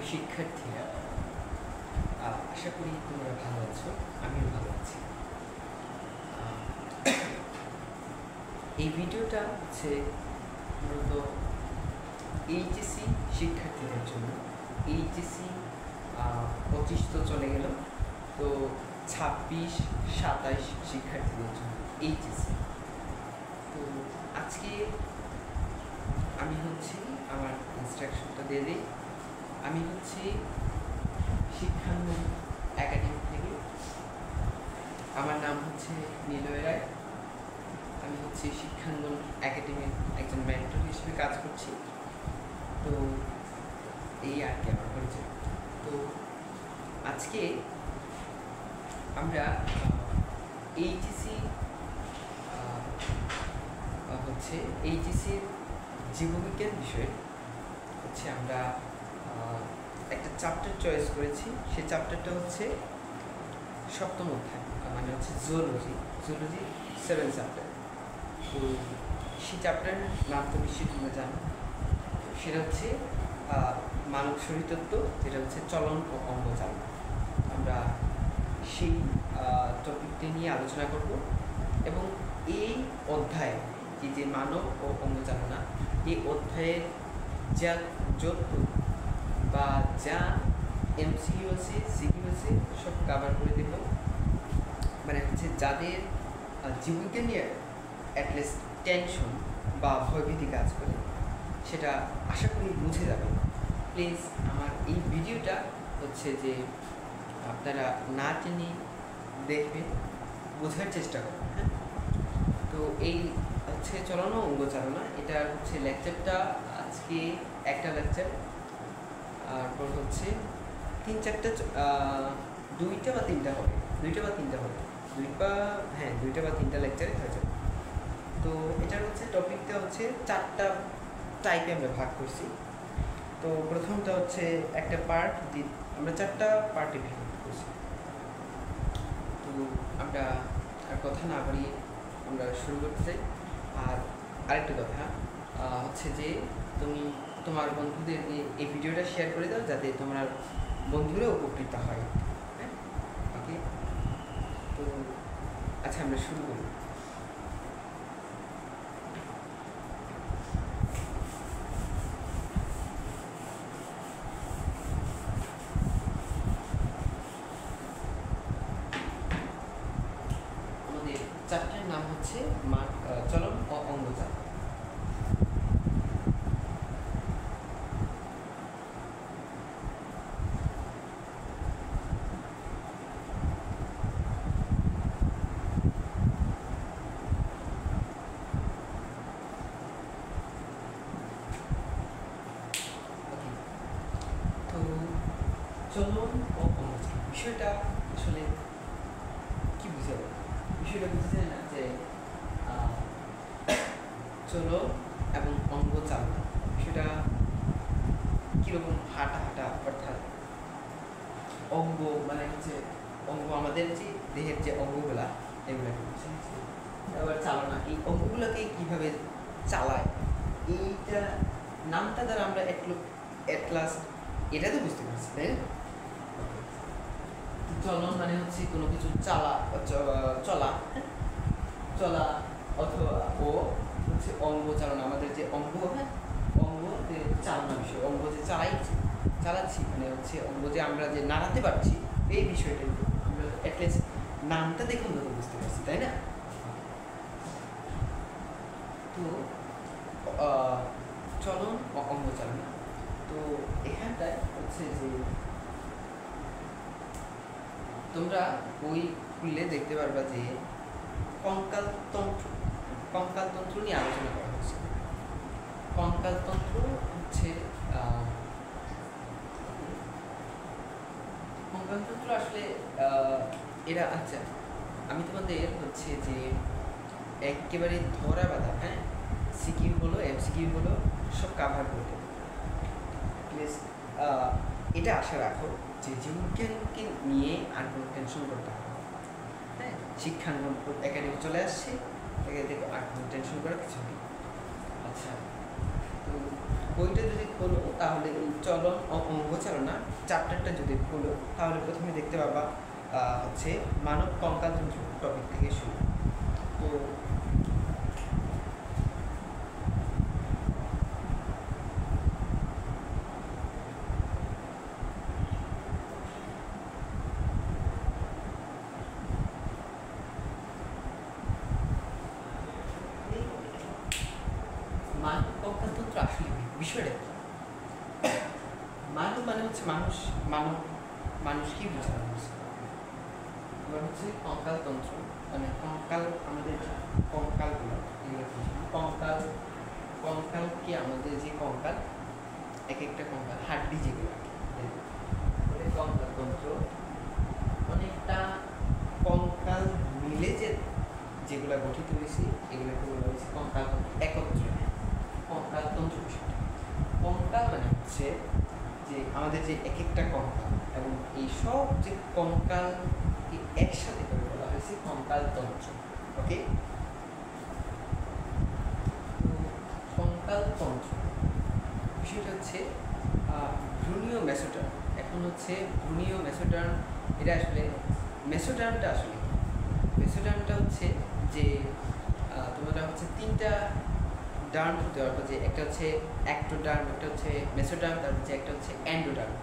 শিক্ষার্থীরা, আশা করি তোমরা ভালো আছো, আমিও ভালো আছি। এই ভিডিওটা হচ্ছে মূলত এইচএসসি শিক্ষার্থীদের জন্য। এইচএসসি 25 তো চলে গেল, তো 26-27 শিক্ষার্থীদের জন্য এইচএসসি। তো আজকে আমি আমার ইনস্ট্রাকশনটা দিয়ে দিই। আমি শিক্ষাঙ্গন একাডেমি থেকে। আমার নাম নিলয় রায়। আমি শিক্ষাঙ্গন একাডেমির একজন মেন্টর হিসেবে কাজ করছি। তো এই আর কি আমার পরিচয়। তো আজকে আমরা এইচএসির জীববিজ্ঞান বিষয়ে আমরা একটা চ্যাপ্টার চয়েস করেছি। সেই চ্যাপ্টারটা সপ্তম অধ্যায়, মানে জুওলজি 7 চ্যাপ্টার। তো সেই চ্যাপ্টারের নাম তো নিশ্চয়ই তোমরা জানো। সেটা মানব শরীরতত্ত্ব, যেটা চলন ও অঙ্গচালন। আমরা সেই টপিকটি নিয়ে আলোচনা করব এবং এই অধ্যায়ে যে মানব ও অঙ্গচালনা, এই অধ্যায়ের যা যৌতুক বা যা এমসিকিউ আছে, সিকিউ আছে, সব কভার করে দেব। মানে যাদের জীববিজ্ঞান নিয়ে অ্যাটলিস্ট টেনশন বা ভয়ভীতি কাজ করে, সেটা আশা করি বুঝে যাবে। প্লিজ আমার এই ভিডিওটা যে আপনারা না টেনে দেখবেন, বোঝার চেষ্টা করবেন। হ্যাঁ, তো এই চলন ও অঙ্গচালনা, এটা লেকচারটা আজকে একটা লেকচার, আর পর 3-4টা 2টা বা 3টা হবে, 2টা বা 3টা লেকচারে হয়ে যাবে। তো এটার টপিকটা 4টা টাইপে আমরা ভাগ করছি। তো প্রথমটা একটা পার্ট, আমরা 4টা পার্টে ভাগ করছি। তো আমরা আর কথা না বাড়িয়ে আমরা শুরু করতে চাই। আর আরেকটা কথা যে তুমি তোমার বন্ধুদের এই ভিডিওটা শেয়ার করে দাও, যাতে তোমার বন্ধুরা উপকৃত হয়। হ্যাঁ, ওকে। তো আচ্ছা, আমরা শুরু করি। আমাদের চ্যাপ্টারের নাম চলন ও অঙ্গচালন। চলন ও অঙ্গচালন বিষয়টা আসলে কি বুঝাবো? বিষয়টা বুঝতে চাই না যে চলন এবং অঙ্গচালন বিষয়টা কীরকম হাঁটা, অর্থাৎ অঙ্গ মানে অঙ্গ, আমাদের যে দেহের যে অঙ্গগুলা, এগুলোকে আবার চালনা, এই অঙ্গগুলোকে কীভাবে চালায়, এইটা নামটা দ্বারা আমরা এট লাস্ট এটা তো বুঝতে পারছি, তাই না? চলন মানে কোনো কিছু চলা, অথবা ও অঙ্গ চালনা, আমাদের যে অঙ্গ, হ্যাঁ, অঙ্গ যে চালনা বিষয়, অঙ্গ যে চালাচ্ছি, মানে অঙ্গ যে আমরা যে নাড়াতে পারছি, এই বিষয়টা আমরা অ্যাটলিস্ট নামটা দেখে আমরা তো বুঝতে পারছি, তাই না? তো চলন ও অঙ্গ চালনা, তো এখানটায় যে তোমরা বই খুললে দেখতে পারবা যে কঙ্কালতন্ত্র নিয়ে আলোচনা করা হচ্ছে। কঙ্কালতন্ত্র কঙ্কালতন্ত্র আসলে এরা, আচ্ছা, আমি তোমাদের যে একেবারে ধরা বাঁধা, হ্যাঁ, সিকিউ বলো, এমসিকিউ বলো, সব কাভার করতে। প্লিজ এটা আশা রাখো যে জীববিজ্ঞানকে নিয়ে আর কোনো টেনশন করতে হবে। হ্যাঁ, শিক্ষাঙ্গন একাডেমি চলে আসছে, আর কোনো টেনশন করার কিছু নেই। আচ্ছা, তো বইটা যদি খোলো তাহলে এই চলন ও অঙ্গ চালনা চ্যাপ্টারটা যদি খোলো তাহলে প্রথমে দেখতে পাবা হচ্ছে মানব কঙ্কালতন্ত্র টপিক থেকে শুরু। তো মানব কঙ্কালতন্ত্র আসলে বিষয়টা কি? মানব মানে হচ্ছে মানুষ, মানুষ কি বোঝানো হচ্ছে? এবার হচ্ছে কঙ্কালতন্ত্র মানে কঙ্কাল, আমাদের কঙ্কালগুলো এগুলো কঙ্কাল কি আমাদের যে কঙ্কাল, এক একটা কঙ্কাল হাড্ডি যেগুলো কঙ্কালতন্ত্র অনেকটা কঙ্কাল মিলে যেগুলো গঠিত হয়েছে এগুলোকে বলা হয়েছে কঙ্কালতন্ত্র একত্রে। কঙ্কালতন্ত্র বিষয়টা, কঙ্কাল মানে হচ্ছে যে আমাদের যে এক একটা কঙ্কাল এবং এই সব যে কঙ্কালকে একসাথে করে বলা হয়েছে কঙ্কালতন্ত্র। ওকে, কঙ্কালতন্ত্র বিষয়টা হচ্ছে ভ্রূণীয় মেসোটার্ম। এখন হচ্ছে ভ্রূণীয় মেসোটার্ম, এটা আসলে মেসোটার্মটা আসলে মেসোটার্মটা হচ্ছে যে তোমরা হচ্ছে তিনটা ডার্ম হতে পারবো, যে একটা হচ্ছে অ্যাক্টোডার্ম, একটা হচ্ছে মেসোডার্ম, তারপর হচ্ছে একটা হচ্ছে অ্যান্ডোডার্ম।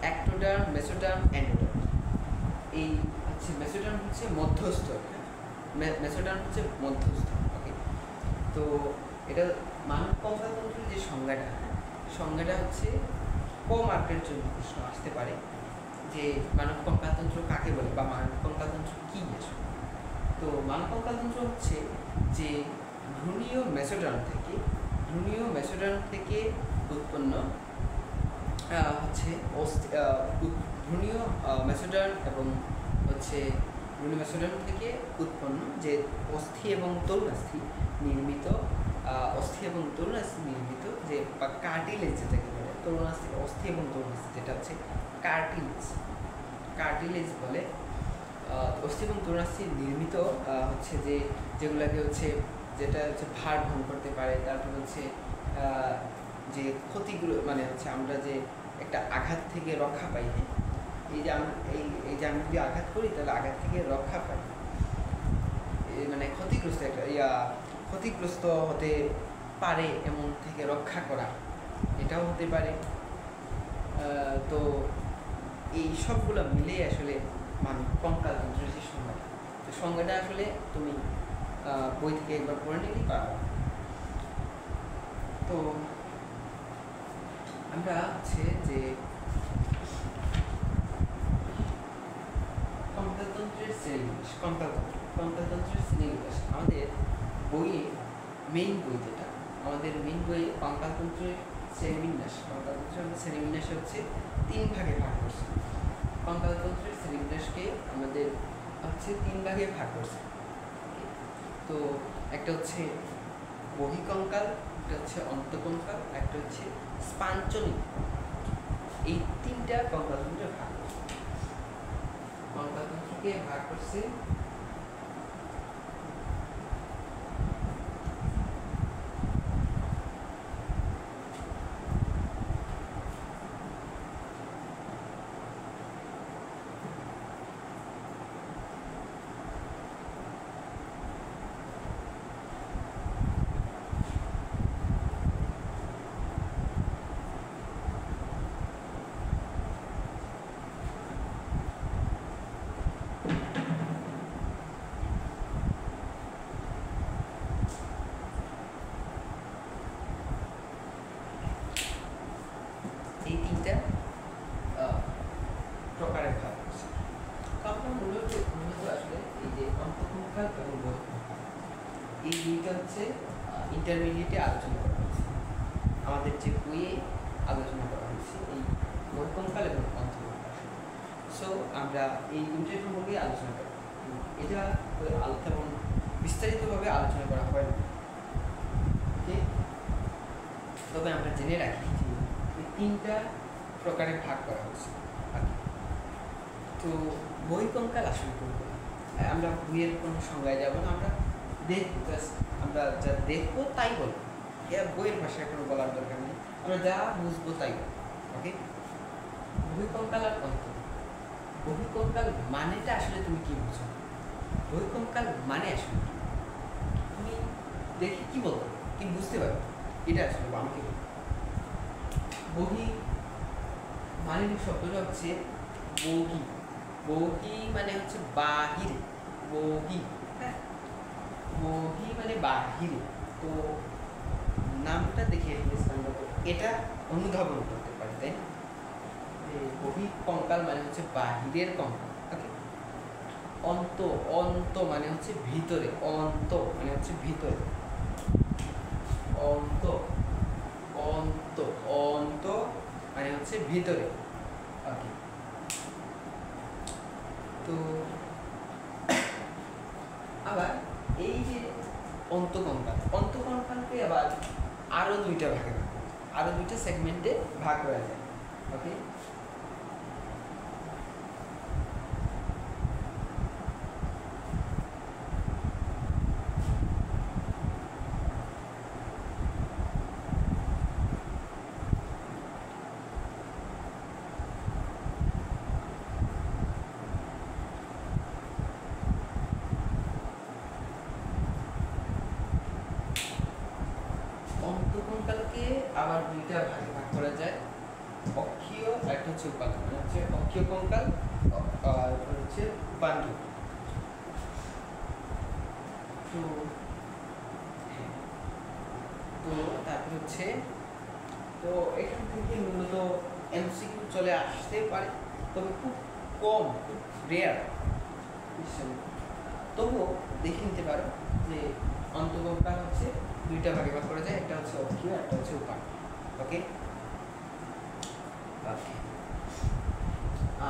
Ectoderm, mesoderm, endoderm. এই হচ্ছে মেসোডার্ম হচ্ছে মধ্যস্থ, মেসোডার্ম হচ্ছে মধ্যস্থ। ওকে, তো এটা মানব কঙ্কালতন্ত্রের যে সংজ্ঞাটা হচ্ছে ক মার্কের জন্য প্রশ্ন আসতে পারে যে মানব কঙ্কালতন্ত্র কাকে বলে বা মানব কঙ্কালতন্ত্র কী আসলে। তো মানব কঙ্কালতন্ত্র হচ্ছে যে ভ্রূণীয় মেসোডার্ম থেকে উৎপন্ন হচ্ছে ভ্রূণীয় মেসোডার্ম এবং হচ্ছে ভ্রূণীয় মেসোডার্ম থেকে উৎপন্ন যে অস্থি এবং তরুণাস্থি নির্মিত যে বা কার্টিলেজ যেটাকে বলে, তরুণাস্থি অস্থি এবং তরুণাস্থি যেটা হচ্ছে কার্টিলেজ বলে। অস্থি এবং তরুণাস্থি নির্মিত হচ্ছে যেগুলোকে হচ্ছে যেটা হচ্ছে ভার বহন করতে পারে। তারপর হচ্ছে যে ক্ষতিগুলো মানে হচ্ছে আমরা যে একটা আঘাত থেকে রক্ষা পাই, এই যে আমরা আমি যদি আঘাত করি তাহলে আঘাত থেকে রক্ষা পাই, মানে ক্ষতিগ্রস্ত হতে পারে এমন থেকে রক্ষা করা, এটাও হতে পারে। তো এই সবগুলো মিলে আসলে মানব কঙ্কালতন্ত্রের যে সংজ্ঞাটা, তো সংজ্ঞাটা আসলে তুমি বই থেকে একবার পড়ে নিলেই পারো। তো আমরা হচ্ছে যে কঙ্কালতন্ত্রের শ্রেণীবিন্যাস আমাদের বইয়ে মেইন বইয়ে কঙ্কালতন্ত্রের শ্রেণীবিন্যাস হচ্ছে 3 ভাগে ভাগ করছে। কঙ্কালতন্ত্রের শ্রেণীবিন্যাসকে আমাদের হচ্ছে 3 ভাগে ভাগ করছে। তো একটা হচ্ছে বহিকঙ্কাল, একটা হচ্ছে অন্তঃকঙ্কাল, একটা হচ্ছে স্পাঞ্চনিক। এই 3টা কঙ্কালতন্ত্রে ভাগ করছে। কঙ্কালতন্ত্রকে ভাগ করছে এই 3টা প্রকারে ভাগ করছে। আমরা মূলত আসলে এই যে অন্তঃকঙ্কাল এবং বহিঃকঙ্কাল এই দুইটা হচ্ছে ইন্টারমিডিয়েটে আলোচনা করা হয়েছে, আমাদের যে বইয়ে আলোচনা করা হয়েছে এই বহিঃকঙ্কাল এবং অন্তঃকঙ্কাল। সো আমরা এই দুইটার সম্পর্কে আলোচনা করব, এটা তেমন বিস্তারিতভাবে আলোচনা করা হয় না। তবে আমরা জেনে রাখি যে এই 3টা প্রকারে ভাগ করা হয়েছে। তো বহিঃকঙ্কাল আসলে করবো আমরা বইয়ের কোনো সংজ্ঞায় যাব না, আমরা দেখবো, আমরা যা দেখবো তাই বলবো। বইয়ের ভাষায় কোনো বলার দরকার নেই, আমরা যা বুঝবো তাই। ওকে, বহিঃকঙ্কাল আর অন্ত। বহিঃকঙ্কাল মানেটা আসলে তুমি কি বুঝো? বহিঃকঙ্কাল মানে আসলে তুমি দেখি কি বলতো, কি বুঝতে পারো, এটা আসলে আমাকে বহি মানে শব্দটা হচ্ছে বহি। বহি মানে হচ্ছে বাহিরে, বহি। হ্যাঁ, বহি মানে বাহিরে। তো নামটা দেখে এটা অনুধাবন করতে পারি, তাই না? বহিঃকঙ্কাল মানে হচ্ছে বাহিরের কঙ্কাল। ওকে, অন্ত, অন্ত মানে হচ্ছে ভিতরে, অন্ত মানে হচ্ছে ভিতরে, অন্ত, অন্ত, অন্ত মানে হচ্ছে ভিতরে। ওকে, তো আবার এই যে অন্তকঙ্কাল, অন্তকঙ্কালকে আবার আরো দুইটা ভাগে ভাগ, আরো দুইটা সেগমেন্টে ভাগ করা যায়। ওকে, অন্তকঙ্কালকে আবার দুইটা ভাগে ভাগ করা যায়, অক্ষীয় আর একটা হচ্ছে উপাঙ্গীয়। মানে হচ্ছে অক্ষীয় কঙ্কাল আর হচ্ছে উপাঙ্গীয়। তো তো তারপর হচ্ছে, তো এখান থেকে মূলত এমসিকিউ চলে আসতে পারে, তবে খুব কম, খুব রেয়ার। তবুও দেখে নিতে পারো যে অন্তকঙ্কাল হচ্ছে দুইটা ভাগে ভাগ করা যায়, একটা হচ্ছে অক্ষীয়, একটা হচ্ছে উপাঙ্গীয়। ওকে,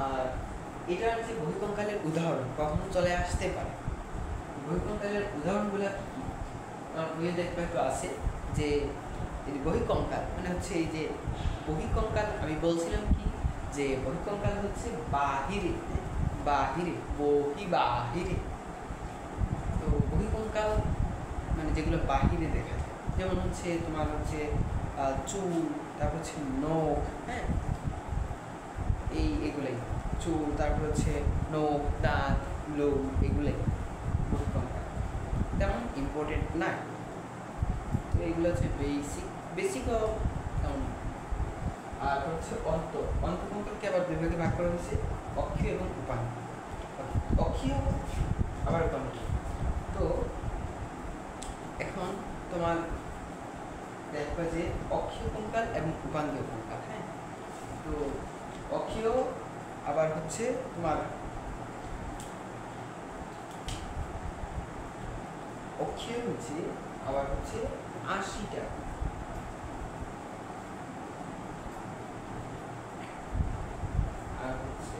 আর এটা হচ্ছে বহিঃকঙ্কালের উদাহরণ কখনো চলে আসতে পারে। বহিঃকঙ্কালের উদাহরণগুলো আমার বইয়ে দেখবে একটু আছে যে বহিঃকঙ্কাল মানে হচ্ছে এই যে বহিঃকঙ্কাল, আমি বলছিলাম কি যে বহিঃকঙ্কাল হচ্ছে বাহিরে, বাহিরে, বহি বাহিরে। তো বহিঃকঙ্কাল মানে যেগুলো বাহিরে দেখা যায়, যেমন হচ্ছে তোমার হচ্ছে চুল, তারপর হচ্ছে নখ, হ্যাঁ, এগুলোই চুল, তারপর হচ্ছে নখ, দাঁত, লোম, এগুলোই বহিঃকঙ্কাল, তেমন ইম্পর্টেন্ট না। তো এইগুলো হচ্ছে বেসিকও তেমন। আর হচ্ছে অন্তকঙ্কালকে আবার দুই ভাগে ভাগ করা হয়েছে, অক্ষীয় এবং উপাঙ্গীয়। অক্ষীয় আবার উপাঙ্গীয়। তো এখন তোমার দেখবা যে অক্ষীয় কঙ্কাল এবং উপাঙ্গীয় কঙ্কাল। হ্যাঁ, তো অক্ষীয় আবার হচ্ছে তোমার অক্ষীয় হচ্ছে আবার হচ্ছে 80টা, আর হচ্ছে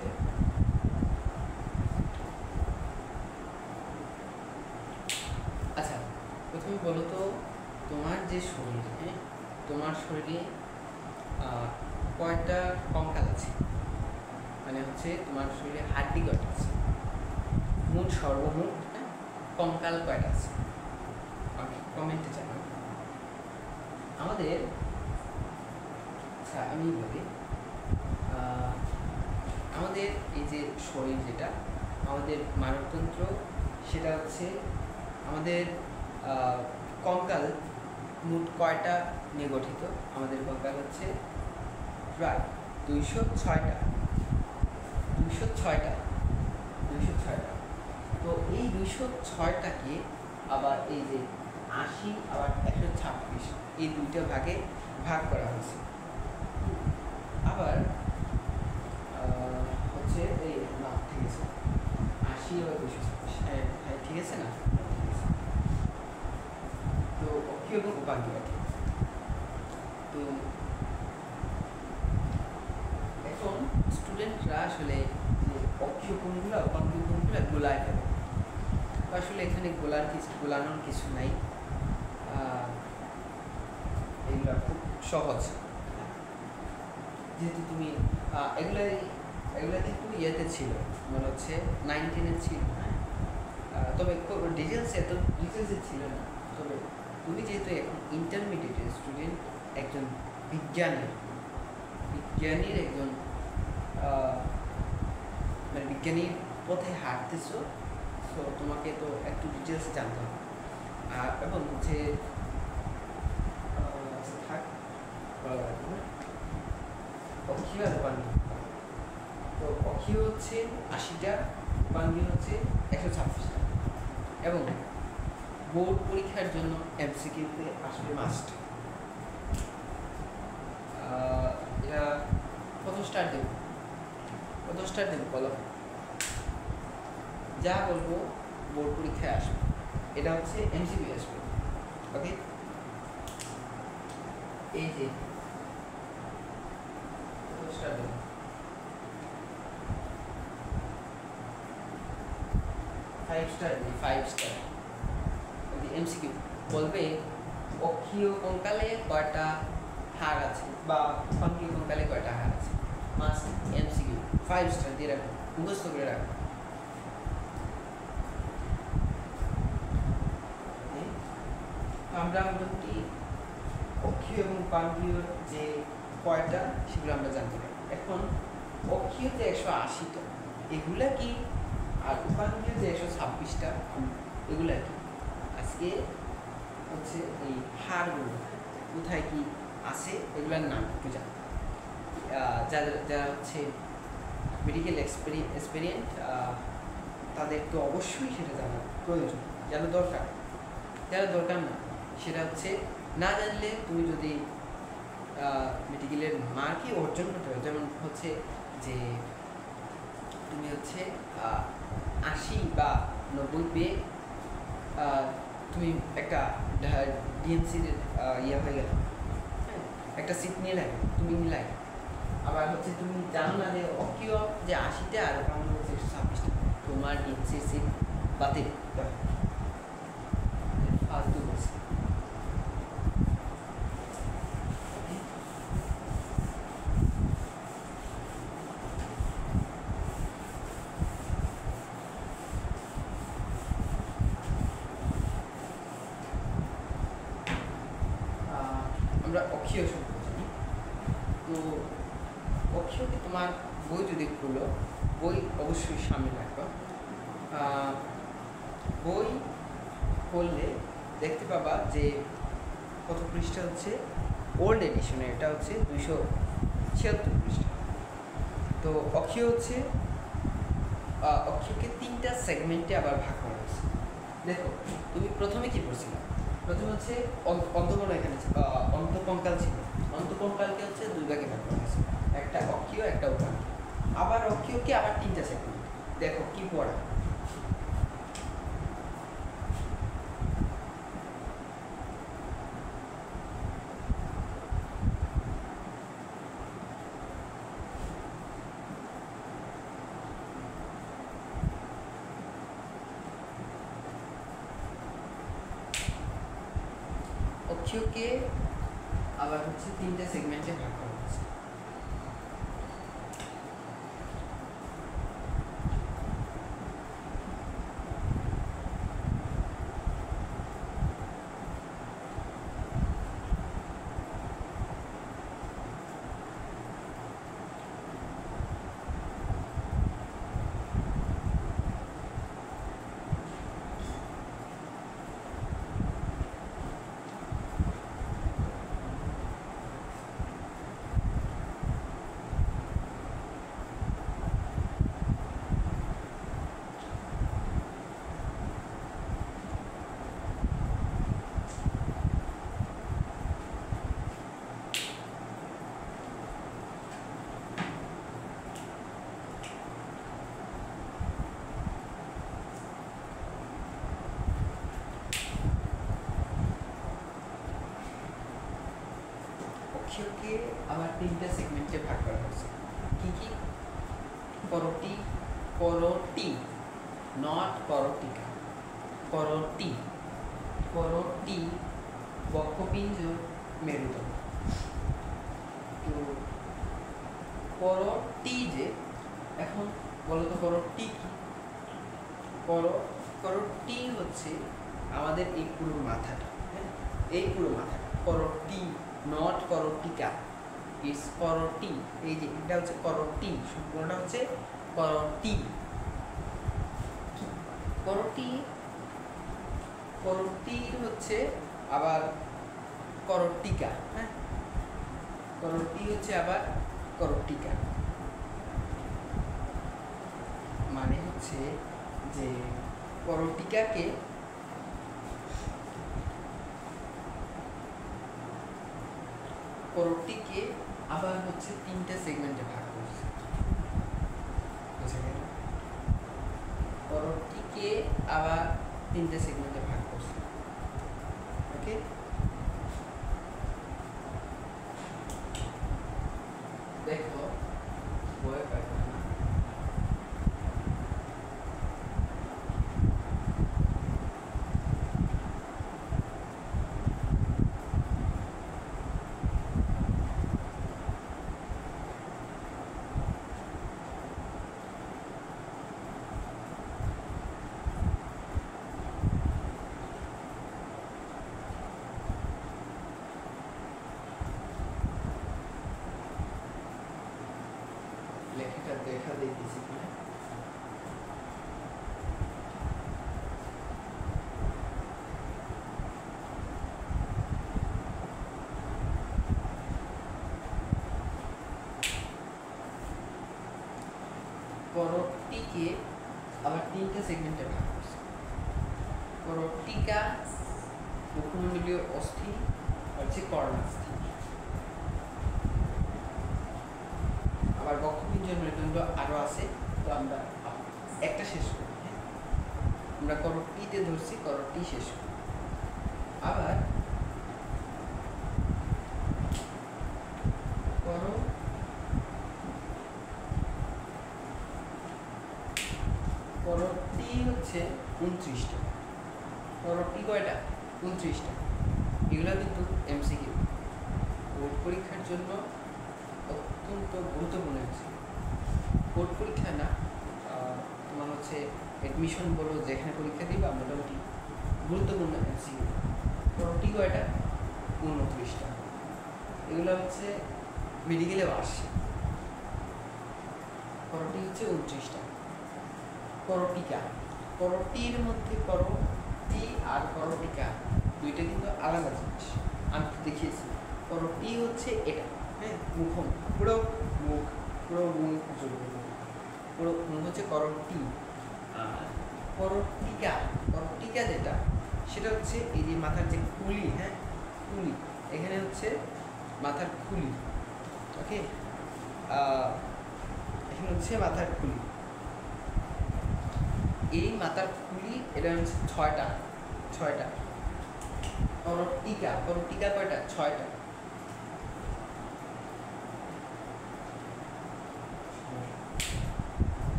আচ্ছা প্রথমে বলো তো তোমার যে শরীর, হ্যাঁ, তোমার শরীরে কয়টা কঙ্কাল আছে? মানে হচ্ছে তোমার শরীরে হাড্ডি কয়টা আছে, মোট সর্বমোট কঙ্কাল কয়টা আছে? কমেন্টে জানাও আমাদের। আচ্ছা আমি বলি, আমাদের এই যে শরীর, যেটা আমাদের মানবতন্ত্র, সেটা হচ্ছে আমাদের কঙ্কাল মোট কয়টা নিয়ে গঠিত? আমাদের কঙ্কাল হচ্ছে প্রায় 206টা, 206টা। তো এই 206টাকে আবার এই যে 80 আবার 126 এই দুইটা ভাগে ভাগ করা হয়েছে। আবার হচ্ছে এই না, ঠিক আছে, 80 আবার 226, হ্যাঁ হ্যাঁ ঠিক আছে না? তো অক্ষীয় এবং উপাঙ্গীয়। তো এখন স্টুডেন্টরা আসলে যে অক্ষীয় কোণগুলো, উপাঙ্গীয় কোণগুলো গোলায় ফেলে। আসলে এখানে গোলানোর কিছু নাই, এগুলো খুব সহজ। যেহেতু তুমি এগুলা কিন্তু ইয়েতে ছিল, মনে হচ্ছে 9-10 ছিল, হ্যাঁ, তবে খুব ডিটেলসে ছিল না, তবে তুমি যেহেতু এখন ইন্টারমিডিয়েটের স্টুডেন্ট, একজন বিজ্ঞানীর একজন মানে বিজ্ঞানীর পথে হাঁটতেছো, সো তোমাকে তো একটু ডিটেলস জানতে হবে। এবং যে থাক অক্ষীয় আর উপাঙ্গীয়, তো অক্ষীয় হচ্ছে 80টা, উপাঙ্গীয় হচ্ছে 126টা, এবং বোর্ড পরীক্ষার জন্য এমসিকিউতে আসবে মাস্ট। এটা কত স্টার দেব বলো? যা বলবো বোর্ড পরীক্ষায় আসবে, এটা হচ্ছে এমসিকিউ আসবে। ওকে, এই যে কত স্টার দেব? 5 স্টার দিই, 5 স্টার। এমসিকিউ বলবে অক্ষীয় কঙ্কালে কয়টা হাড় আছে বা উপাঙ্গীয় কঙ্কালে কয়টা হাড় আছে, মাস্ট এমসিকিউ। 5 স্টার দিয়ে রাখো, মুখস্থ করে রাখো। আমরা মোটামুটি অক্ষীয় এবং উপাঙ্গীয় যে কয়টা সেগুলো আমরা জানতে পারি। এখন অক্ষীয় যে 180টা এগুলা কি, আর উপাঙ্গীয় যে 126টা এগুলা কি? আজকে হচ্ছে এই হাড়গুলো কোথায় কি আছে এগুলোর নাম একটু জানো। যারা হচ্ছে মেডিকেল এক্সপেরিয়েন্ট তাদের তো অবশ্যই সেটা জানা প্রয়োজন, জানা দরকার। যারা দরকার না, সেটা হচ্ছে না জানলে তুমি যদি মেডিকেলের মার্কই অর্জন করতে হবে, যেমন হচ্ছে যে তুমি হচ্ছে 80 বা 90 পেয়ে তুমি একটা ডিএমসির ইয়ে হয়ে গেল, হ্যাঁ, একটা সিট নিয়ে লাগে, তুমি নিলাই। আবার হচ্ছে তুমি জানো না যে অক্ষীয় যে 80টা আর উপাঙ্গীয় হচ্ছে 126টা, তোমার ডিএমসির সিট বাতিল। ফালতু বলছে। আমরা অক্ষীয় সম্পর্কে জানি। তো অক্ষীয়কে তোমার বই যদি খুলো, বই অবশ্যই সামনে রাখবা। বই পড়লে দেখতে পাবা যে কত পৃষ্ঠা হচ্ছে, ওল্ড এডিশনে এটা হচ্ছে 276 পৃষ্ঠা। তো অক্ষীয় হচ্ছে অক্ষীয়কে 3টা সেগমেন্টে আবার ভাগ করা হয়েছে। দেখো তুমি প্রথমে কি পড়ছিলাম, প্রথমে হচ্ছে অন্তঃকোণ, এখানে অন্তঃকঙ্কাল ছিল। অন্তঃকঙ্কালকে হচ্ছে 2 ভাগে ভাগ করা হয়েছে, একটা অক্ষীয় একটা উপাঙ্গীয়। আবার অক্ষীয়কে আবার 3টা সেগমেন্ট। দেখো কি পড়া, অক্ষীয়কে আবার হচ্ছে 3টা সেগমেন্টে ভাগ করা হয়েছে। অক্ষীয়কে আবার 3টা সেগমেন্টে ভাগ করা হয়েছে। কি কি? করটি, করটি, নট করটিকা, করটি, করটি, বক্ষপিঞ্জ, মেরুদণ্ড। তো করটি যে, এখন বলো তো করটি কি? করটি হচ্ছে আমাদের এই পুরো মাথাটা, হ্যাঁ, এই পুরো মাথা করোটি, নট করোটিকা, ইটস করোটি। এই যে এটা হচ্ছে করোটি, সম্পূর্ণটা হচ্ছে করোটি। করোটি, করোটি হচ্ছে আবার করোটিকা, হ্যাঁ, করোটি হচ্ছে আবার করোটিকা। মানে হচ্ছে যে করোটিকাকে করোটিকে আবার হচ্ছে 3টে সেগমেন্টে ভাগ করছে, বুঝে গেল? করোটিকে আবার 3টে সেগমেন্টে ভাগ করছে, ওকে? দেখো বইয়ে পাইবে না, লেখাটা দেখা দিতেছি কিনা। করোটিকে আবার 3টে সেগমেন্টে ভাগ করছে। করোটিকা, মুখমণ্ডলীয় অস্থি, হচ্ছে কর্ণাস্থি। আবার বক্ষপিঞ্জর মেরুদণ্ড আরো আছে, তো আমরা একটা শেষ করি, হ্যাঁ? আমরা করোটিতে ধরছি, করোটি শেষ করি। আবার করোটি হচ্ছে 29টা। করোটি কয়টা? 29টা। এগুলো কিন্তু এমসিকিউ, বোর্ড পরীক্ষার জন্য অত্যন্ত গুরুত্বপূর্ণ এমসিকিউ। বোর্ড পরীক্ষা না, তোমার হচ্ছে অ্যাডমিশন বলো, যেখানে পরীক্ষা দিবা মোটামুটি গুরুত্বপূর্ণ এমসিকিউ। করোটি কয়টা? 29টা। এগুলো হচ্ছে মেডিকেলেও আসে। করোটি হচ্ছে 29টা। করোটিকা, করোটির মধ্যে করোটি আর করোটিকা দুইটা কিন্তু আলাদা জিনিস, আমি তো দেখিয়েছি। করোটি হচ্ছে এটা, হ্যাঁ, মুখ, পুরো মুখ, পুরো মুখ পুরো মুখ হচ্ছে করোটি। আর করোটিকা, করোটিকা যেটা, সেটা হচ্ছে এই যে মাথার যে খুলি, হ্যাঁ, খুলি, এখানে হচ্ছে মাথার খুলি, ওকে? এখানে হচ্ছে মাথার খুলি, এই মাথার খুলি, এটা হচ্ছে 6টা। করোটিকা, করোটিকা কয়টা? 6টা।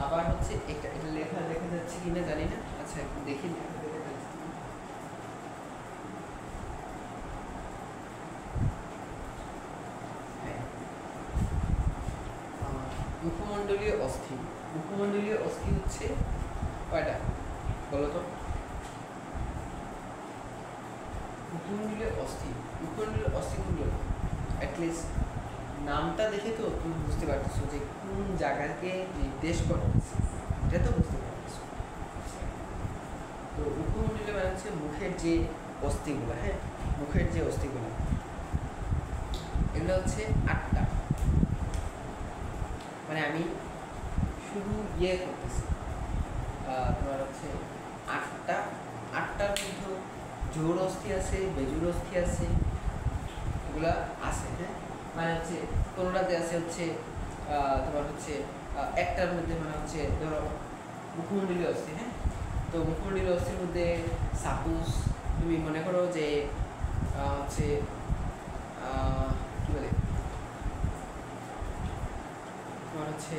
আবার হচ্ছে এটা লেখা যাচ্ছে কিনা জানি না, আচ্ছা একটু দেখি লেখা দেখা যাচ্ছে। মুখমণ্ডলীয় অস্থি, মুখমণ্ডলীয় অস্থি হচ্ছে কয়টা বলো তো? মুখমণ্ডলীয় অস্থি, মুখমণ্ডলীয় অস্থিগুলো অ্যাটলিস্ট নামটা দেখে তো তুমি বুঝতে পারতেছো যে কোন জায়গাকে নির্দেশ করতেছে, এটা তো বুঝতে পারতেছো। তো মুখমণ্ডলীয় মানে হচ্ছে মুখের যে অস্থিগুলো, হ্যাঁ, মুখের যে অস্থিগুলো, এগুলো হচ্ছে 8টা। মানে আমি শুধু ইয়ে করতেছি, তোমার হচ্ছে 8টার মধ্যে জোর অস্থি আছে, বেজুর অস্থি আছে, এগুলা আছে, হ্যাঁ। মানে হচ্ছে কোনোটাতে আছে হচ্ছে তোমার হচ্ছে একটার মধ্যে মানে হচ্ছে ধরো মুখমণ্ডলীয় অস্থি, হ্যাঁ। তো মুখমণ্ডলীয় অস্থির মধ্যে সাপোজ তুমি মনে করো যে হচ্ছে কী বলে তোমার হচ্ছে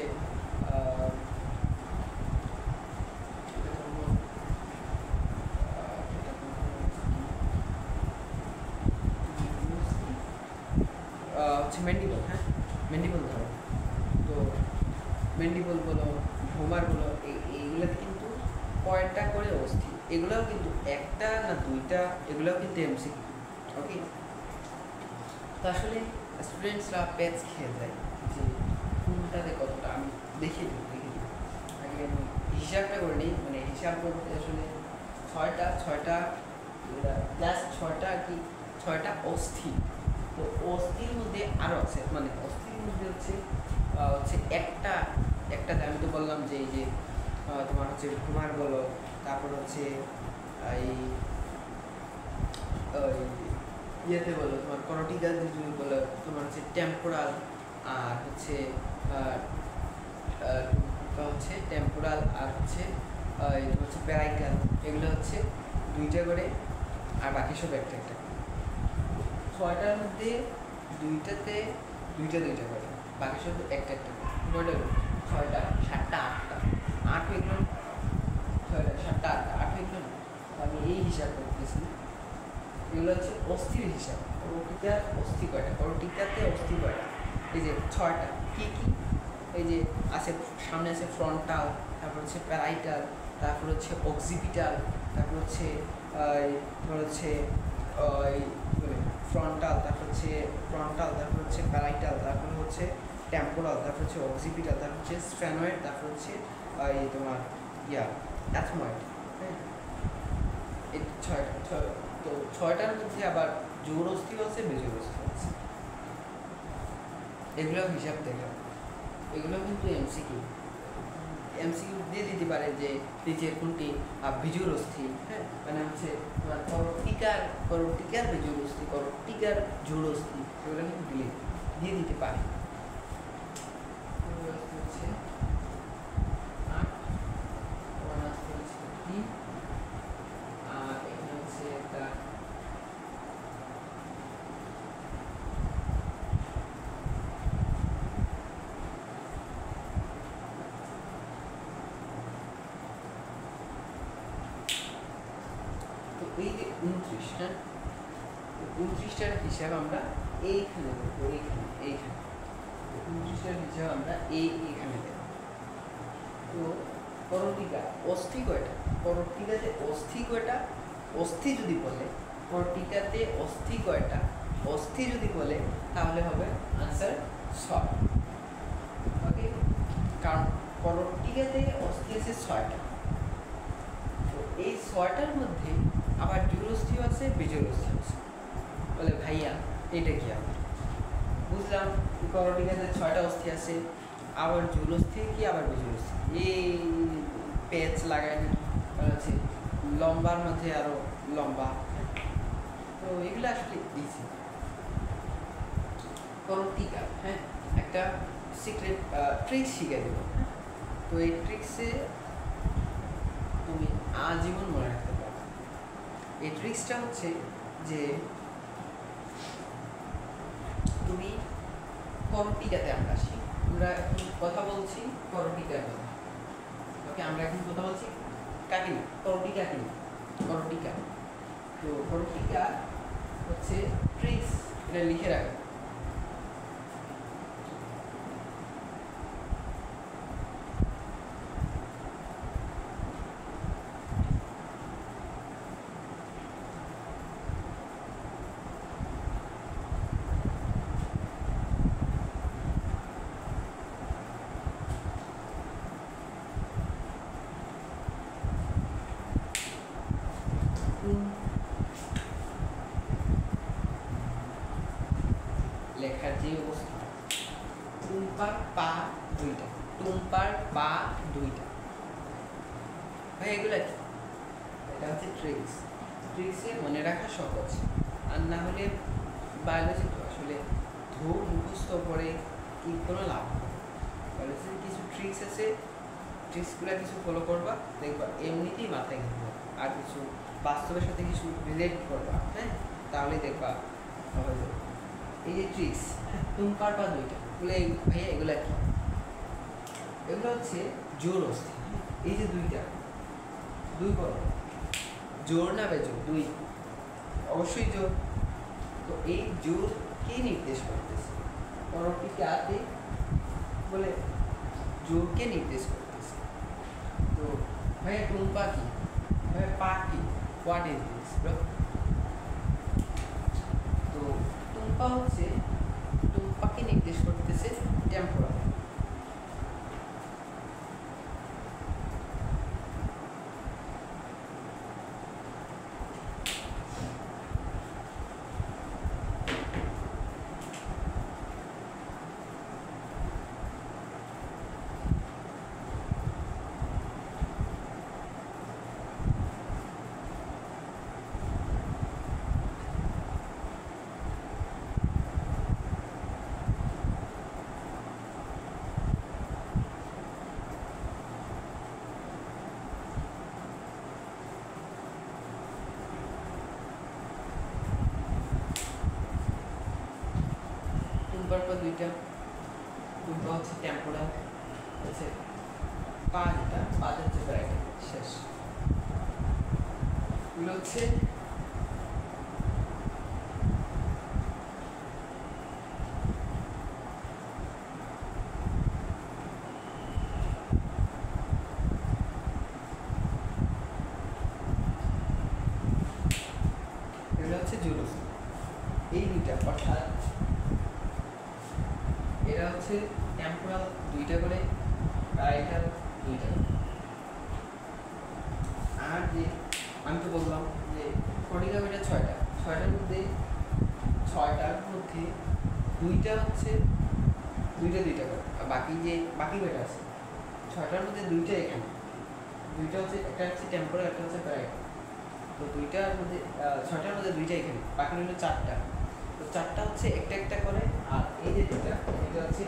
হচ্ছে ম্যান্ডিবল, হ্যাঁ, ম্যান্ডিবল ধরো। তো ম্যান্ডিবল বলো, ভোমার বলো, এইগুলোতে কিন্তু কয়টা করে অস্থি এগুলোও কিন্তু একটা না দুইটা, এগুলোও কিন্তু এমসিকিউ। ওকে, তো আসলে স্টুডেন্টসরা প্যাচ খেয়ে যায় যে কোনটাতে কতটা। আমি দেখে দিই আগে আমি হিসাবটা করে নিই, মানে হিসাব করতে আসলে ছয়টা জাস্ট ছয়টা আর কি, ছয়টা অস্থি। তো অস্থির মধ্যে আরও আছে, মানে অস্থির মধ্যে হচ্ছে একটাতে আমি তো বললাম যে এই যে তোমার হচ্ছে কুমার বলো, তারপর হচ্ছে এই ইয়েতে বলো তোমার করটিক্যাল যদি বলো, তোমার হচ্ছে টেম্পোরাল, আর হচ্ছে টেম্পোরাল, আর হচ্ছে প্যারাইটাল। এগুলো হচ্ছে দুইটা করে, আর বাকি সব একটা একটা। ছয়টার মধ্যে দুইটাতে দুইটা করে, বাকি সব একটা একটা করে। ছয়টা, সাতটা, আটটা, আট হয়ে গেল। ছয়টা, সাতটা, আটটা, আট হয়ে গেল। আমি এই হিসাব করতেছি। এগুলো হচ্ছে অস্থির হিসাব। করটিকার অস্থি কয়টা, করটিকাতে অস্থি কয়টা? এই যে ছয়টা। কি কি? এই যে আছে, সামনে আছে ফ্রন্টাল, তারপর হচ্ছে প্যারাইটাল, তারপর হচ্ছে অক্সিপিটাল, তারপর হচ্ছে ফ্রন্টাল, তারপর হচ্ছে প্যারাইটাল, তারপর হচ্ছে টেম্পোরাল, তারপর হচ্ছে অক্সিপিটাল, তারপর হচ্ছে স্ফেনয়েড, তারপর হচ্ছে তোমার অ্যাথময়েড। হ্যাঁ, এই তো ছয়টার মধ্যে আবার জোর অস্থি আছে, বেজোর অস্থি আছে। এগুলো হিসাব দেখলাম, এগুলো কিন্তু এমসিকিউ দিয়ে দিতে পারে যে নিচের কোনটি বিজুর অস্থি। হ্যাঁ, মানে হচ্ছে তোমার করটিকার বিজুর অস্থি, করটিকার জোর অস্থি, এগুলো কিন্তু দিয়ে দিতে পারে। হচ্ছে 8, হচ্ছে 3, আর এখানে হচ্ছে একটা এই যে 29, হ্যাঁ, 29টার হিসাব আমরা এইখানে দেবো, এইখানে 29টার হিসাব আমরা এইখানে দেবো। তো করটিকা অস্থি কয়টা? করটিকাতে অস্থি কয়টা? অস্থি যদি বলে করটিকাতে অস্থি কয়টা, অস্থি যদি বলে তাহলে হবে আনসার 6। ওকে, কারণ করটিকাতে অস্থি আছে 6টা। তো এই 6টার মধ্যে আবার জোড়স্থিও আছে, বেজোড়স্থিও আছে। বলে ভাইয়া এটা কি? আবার বুঝলাম করটিকাতে 6টা অস্থি আছে, আবার জোড়স্থি কি, আবার বেজোড়স্থি। এই পেচ লাগায় আছে, লম্বার মধ্যে আরো লম্বা। তো এগুলো আসলে ইজি। করটিকা, হ্যাঁ, একটা সিক্রেট ট্রিক্স শিখে দেবো। তো এই ট্রিক্সে তুমি আজীবন মনে রাখতে পারবে। এই ট্রিক্সটা হচ্ছে যে তুমি করটিকাতে আমরা আসি, আমরা এখন কথা বলছি করটিকার কথা। ওকে, আমরা এখন কথা বলছি কাকে নিয়ে? করটিকা কি? করটিকা। তো করটিকা হচ্ছে ট্রিক্স, এটা লিখে রাখো। লেখার যে অবস্থা, টুম্পার পা দুইটা, টুম্পার পা দুইটা। ভাই এগুলো কি? এটা হচ্ছে ট্রিক্স। ট্রিক্সে মনে রাখা সহজ, আর না হলে বায়োলজি তো আসলে মুখস্থ করে কি কোনো লাভ নেই। বায়োলজির কিছু ট্রিক্স আছে, ট্রিক্সগুলো কিছু ফলো করবা, দেখবা এমনিতেই মাথায় ঘুরবে। আর কিছু বাস্তবের সাথে কিছু রিলেট করবা, হ্যাঁ, তাহলেই দেখবা হয়ে যাবে। এই যে ট্রিক্স, টুম্পার পা দুইটা, এগুলো ভাইয়া এগুলো কি? এগুলো হচ্ছে জোর অস্থি। এই যে দুইটা, দুই বড় জোর না বেজোর? দুই, অবশ্যই জোর। তো এই জোর কে নির্দেশ করতেছে? করটিকাতে বলে জোরকে নির্দেশ করতেছে। তো ভাইয়া টুম্পা কি? ভাই পা কি? What is this bro? তো টুম্পা হচ্ছে, টুম্পাকে নির্দেশ করতেছে টেম্পোরাল। টুম্পার পর দুইটা, টুম্পা হচ্ছে টেম্পোরাল, হচ্ছে পা যেটা, পা হচ্ছে ব্রাইটাল। শেষ। এগুলো হচ্ছে জুলুস। এই দুইটা অর্থাৎ এরা হচ্ছে টেম্পোরাল দুইটা করে, ব্রাইটাল দুইটা করে। আর যে আমি তো বললাম যে কর্টিকাল এটা ছয়টার মধ্যে দুইটা হচ্ছে দুইটা করে, আর বাকি কয়টা আছে ছয়টার মধ্যে দুইটা এখানে, দুইটা হচ্ছে, একটা হচ্ছে টেম্পোরাল, একটা হচ্ছে ব্রাইটাল। তো দুইটার মধ্যে ছয়টার মধ্যে দুইটা এখানে, বাকি হলো চারটা। তো চারটা হচ্ছে একটা একটা করে, আর এই যে দুইটা, এটা হচ্ছে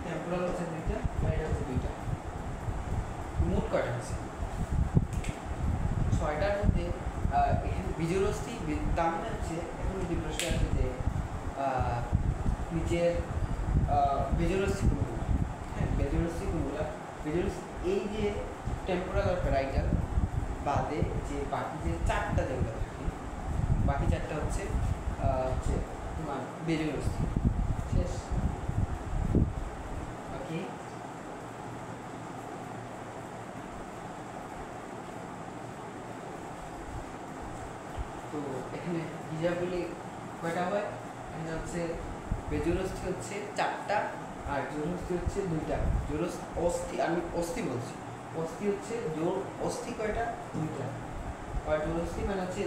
টেম্পোরাল হচ্ছে দুইটা, ব্রাইটাল হচ্ছে দুইটা। মোট কয়টা আছে? ছয়টার মধ্যে এখানে বীজের অস্থি, তার মানে হচ্ছে এখন যদি প্রশ্ন আসে যে নিচের বীজের অস্থি কোনগুলো? হ্যাঁ, বীজের অস্থি কোনগুলো? এই যে টেম্পোরাল আর ব্রাইটাল বাদে যে বাকি যে চারটা যেগুলো থাকে, বাকি চারটা হচ্ছে তোমার বীজের অস্থি। শেষ। ওকে, তো এখানে হিজাবগুলি কয়টা হয়? এখানে হচ্ছে বেজুরস্থি হচ্ছে চারটা, আর জোরস্থি হচ্ছে দুইটা। অস্থি, আমি অস্থি বলছি, অস্থি হচ্ছে জোর অস্থি কয়টা? দুইটা। আর জোরস্থি মানে হচ্ছে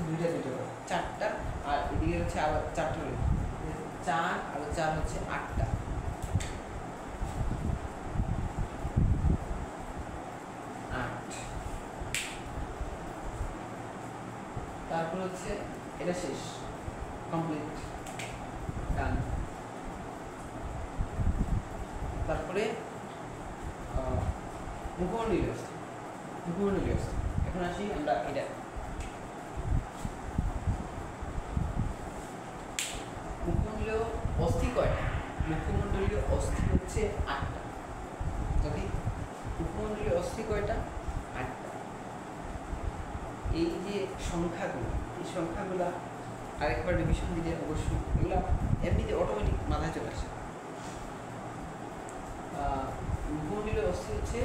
দুইটা করে চারটা, আর এদিকে হচ্ছে আবার চারটা করে, চার আর চার হচ্ছে আটটা। তারপর হচ্ছে এটা শেষ, কমপ্লিট, ডান। তারপরে মুখমণ্ডলীয় অস্থি। এখন আসি আমরা এটা মুখমণ্ডলীয় অস্থি কয়টা? মুখমণ্ডলীয় অস্থি হচ্ছে আটটা। ওকে, মুখমণ্ডলীয় অস্থি কয়টা? আটটা। এই যে সংখ্যাগুলো, এই সংখ্যাগুলা আরেকবার রিভিশন দিলে অবশ্যই এগুলো এমনিতে অটোমেটিক মাথায় চলে আসে। মুখমণ্ডলীয় অস্থি হচ্ছে